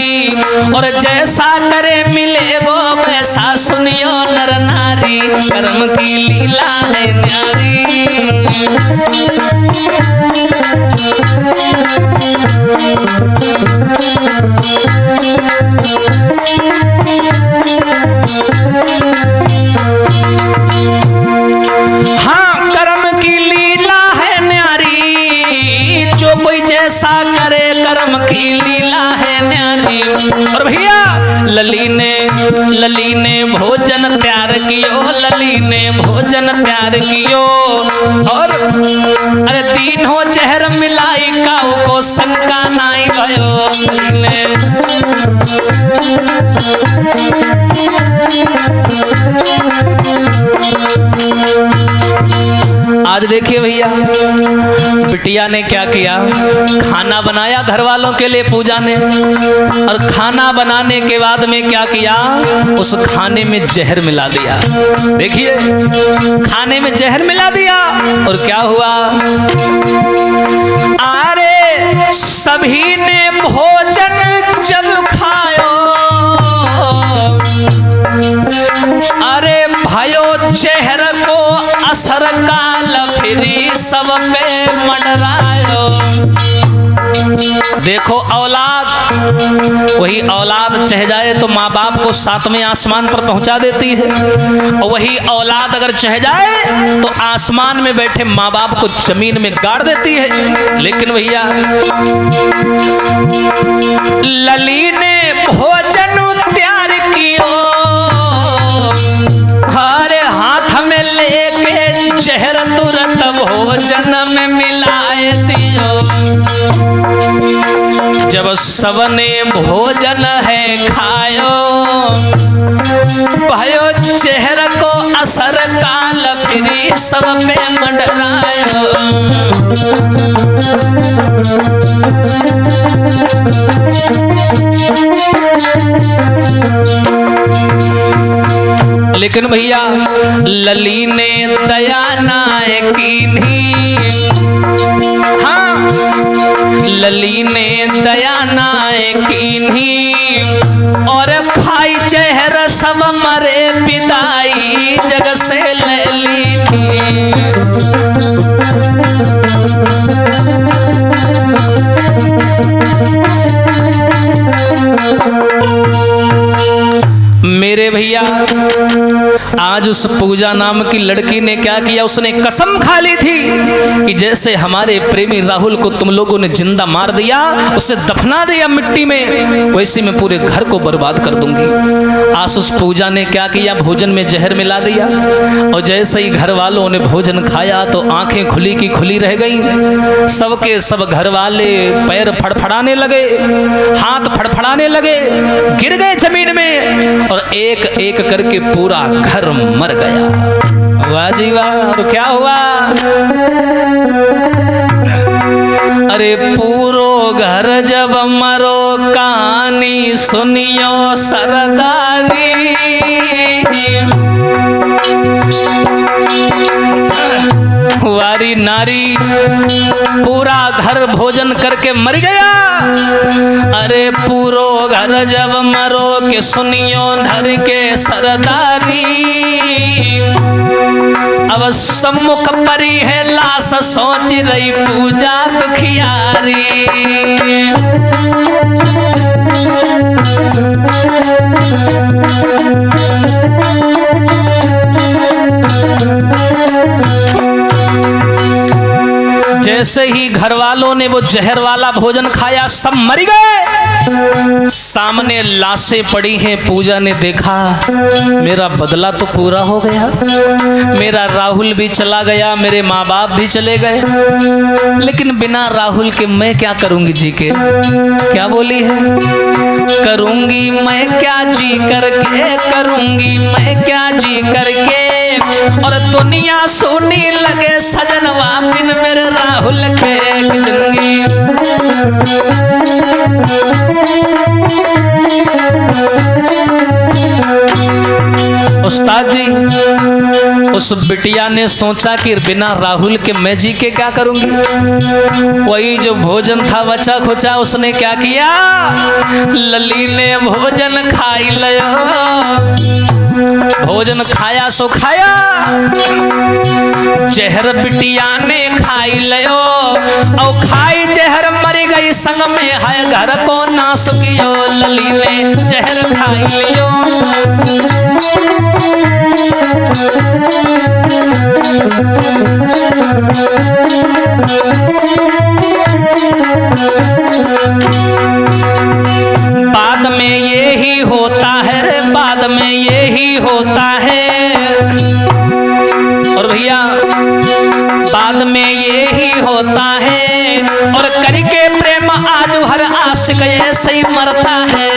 और जैसा करे मिले वो वैसा सुनियो नर नारी, कर्म की लीला है न्यारी। हाँ कर्म की लीला है न्यारी, जो कोई जैसा करे कर्म की लीला है न्यारी। और भैया लली ने भोजन तैयार कियो, लली ने भोजन तैयार कियो, और अरे तीनों जहर मिलाई काऊ को शंका नाई भयो। आज देखिए भैया बिटिया ने क्या किया, खाना बनाया घर वालों के लिए पूजा ने, और खाना बनाने के बाद में क्या किया, उस खाने में जहर मिला दिया। देखिए खाने में जहर मिला दिया, और क्या हुआ, अरे सभी ने भोजन जब खायो, अरे भयो चेहर को असर काल फिरी सब पे मंडरायो। देखो औलाद, वही औलाद चाह जाए तो माँ बाप को सातवें आसमान पर पहुंचा देती है, और वही औलाद अगर चाह जाए तो आसमान में बैठे माँ बाप को जमीन में गाड़ देती है। लेकिन भैया लली ने भोजन तैयार कियो, हरे हाथ में लेके जहर तुरंत भोजन में मिलाए दियो। जब सबने भोजन है खायो, भयो चेहरा को असर काल फिरी सब पे मंडरायो। लेकिन भैया लली ने दया नाय कीन्ही, हाँ लली ने दया नाय कीन्ही और खाई चेहरा सब मरे विदाई जग से ले ली। मेरे भैया आज उस पूजा नाम की लड़की ने क्या किया, उसने कसम खा ली थी कि जैसे हमारे प्रेमी राहुल को तुम लोगों ने जिंदा मार दिया, उसे दफना दिया मिट्टी में, वैसे मैं पूरे घर को बर्बाद कर दूंगी। आज उस पूजा ने क्या किया, भोजन में जहर मिला दिया और जैसे ही घर वालों ने भोजन खाया तो आंखें खुली की खुली रह गई। सबके सब घर वाले पैर फड़फड़ाने लगे, हाथ फड़फड़ाने लगे, गिर गए जमीन में और एक एक करके पूरा घर मर गया। वाह जी वाह। और क्या हुआ, अरे पूरो घर जब मरो कहानी सुनियो सरदारी, वारी नारी पूरा घर भोजन करके मर गया। अरे पूरो घर जब मरो के सुनियो धर के सरदारी, अब सम्मुख परी है लाश सोच रही पूजा दुखियारी। जैसे ही घर वालों ने वो जहर वाला भोजन खाया सब मर गए। सामने लाशें पड़ी हैं। पूजा ने देखा मेरा बदला तो पूरा हो गया, मेरा राहुल भी चला गया, मेरे माँ बाप भी चले गए, लेकिन बिना राहुल के मैं क्या करूंगी जी के। क्या बोली है, करूंगी मैं क्या जी करके, करूंगी मैं क्या जी करके, और दुनिया सोनी लगे सजनवा बिन मेरे राहुल के जिंदगी। उस्ताद जी उस बिटिया ने सोचा कि बिना राहुल के मैं जी के क्या करूंगी। वही जो भोजन था बचा खुचा उसने क्या किया, लली ने भोजन खाई लियो, भोजन खाया सो खाया, जहर बिटिया ने खाई लियो और खाई जहर मर गई संग में है घर को नाश कियो, लली ने जहर खाई लियो। बाद में ये ही होता है रे, बाद में ये ही होता है, और भैया बाद में ये ही होता है, और करके प्रेम आज हर आशिक ऐसे ही मरता है।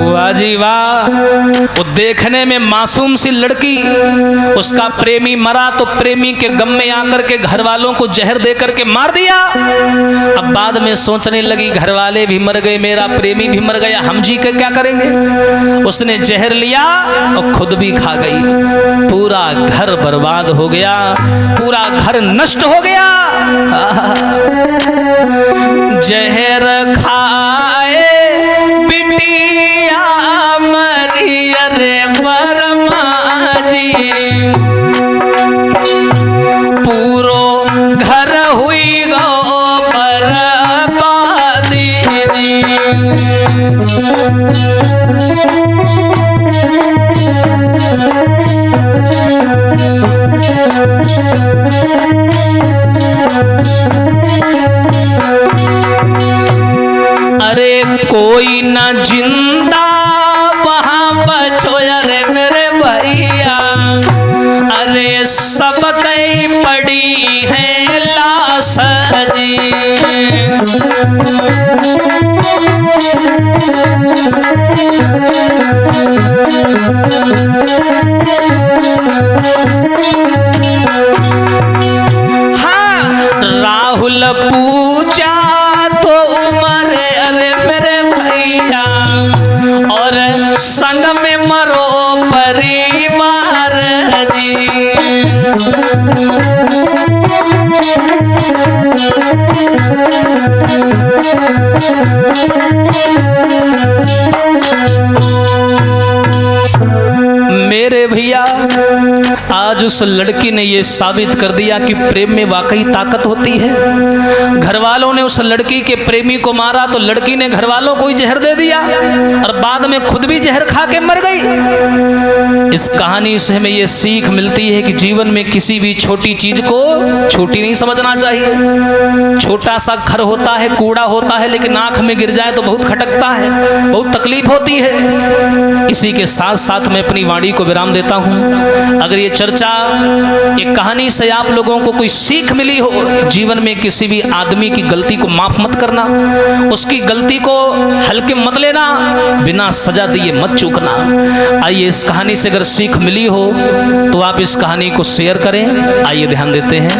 वाह जी वाह। वो देखने में मासूम सी लड़की, उसका प्रेमी मरा तो प्रेमी के गम में आकर के घर वालों को जहर दे करके मार दिया। अब बाद में सोचने लगी घर वाले भी मर गए, मेरा प्रेमी भी मर गया, हम जी के क्या करेंगे। उसने जहर लिया और खुद भी खा गई। पूरा घर बर्बाद हो गया, पूरा घर नष्ट हो गया। जहर खाए बिटिया मरी रे बरमा जी, पूरो घर हुई गो बर्बादी। अरे कोई ना जिंदा वहां बचो रे मेरे भैया, अरे सब कई पड़ी है लाश जी। हाँ राहुल पूजा तो उमर अरे मेरे भैया, और संग में मेरे भैया आज उस लड़की ने ये साबित कर दिया कि प्रेम में वाकई ताकत होती है। घर वालों ने उस लड़की के प्रेमी को मारा तो लड़की ने घर वालों को ही जहर दे दिया और बाद में खुद भी जहर खा के मर गई। इस कहानी से हमें ये सीख मिलती है कि जीवन में किसी भी छोटी चीज को छोटी नहीं समझना चाहिए। छोटा सा घर होता है, कूड़ा होता है, लेकिन आंख में गिर जाए तो बहुत खटकता है, बहुत तकलीफ होती है। इसी के साथ साथ मैं अपनी वाणी को विराम देता हूं। अगर ये चर्चा, एक कहानी से आप लोगों को कोई सीख मिली हो, जीवन में किसी भी आदमी की गलती को माफ मत करना, उसकी गलती को हल्के मत लेना, बिना सजा दिए मत चूकना। आइए इस कहानी से अगर सीख मिली हो तो आप इस कहानी को शेयर करें। आइए ध्यान देते हैं।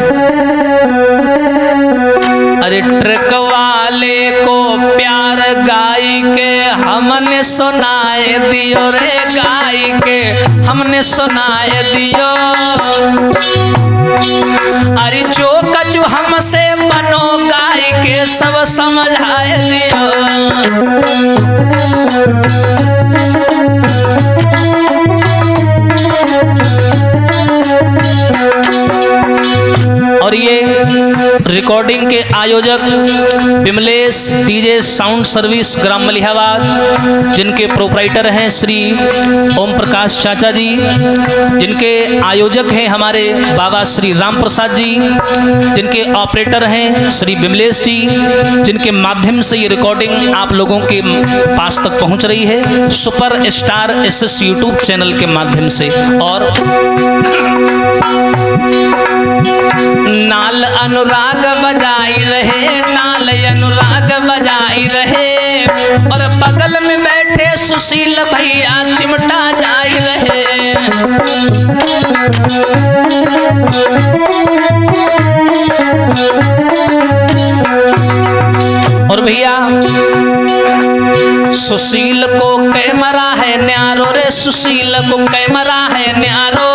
अरे ट्रक वाले को प्यार गाय के हमने सुनाए दियो रे, गाय के हमने सुनाए दियो। अरे जो कछु हमसे बनो गाय के सब समझाए दियो। और ये रिकॉर्डिंग के आयोजक विमलेश डीजे साउंड सर्विस ग्राम मलिहाबाद, जिनके प्रोपराइटर हैं श्री ओम प्रकाश चाचा जी, जिनके आयोजक हैं हमारे बाबा श्री राम प्रसाद जी, जिनके ऑपरेटर हैं श्री विमलेश जी, जिनके माध्यम से ये रिकॉर्डिंग आप लोगों के पास तक पहुंच रही है super star SS YouTube channel के माध्यम से। और नाल अनुराग बजाई रहे, नाल अनुराग बजाई रहे, और बगल में बैठे सुशील भैया चिमटा जाई रहे। और भैया सुशील को कैमरा है न्यारो रे, सुशील को कैमरा है न्यारो,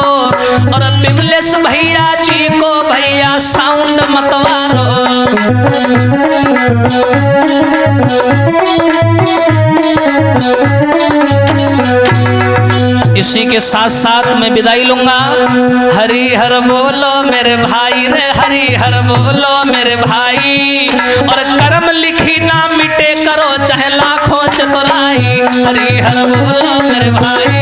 और विमलेश भैया जी को भैया साउंड मतवारो। इसी के साथ साथ मैं विदाई लूंगा। हरि हर बोलो मेरे भाई रे, हरि हर बोलो मेरे भाई, और कर्म लिखी ना मिटे करो चाहे लाखों चतुराई। हरि हर बोलो मेरे भाई।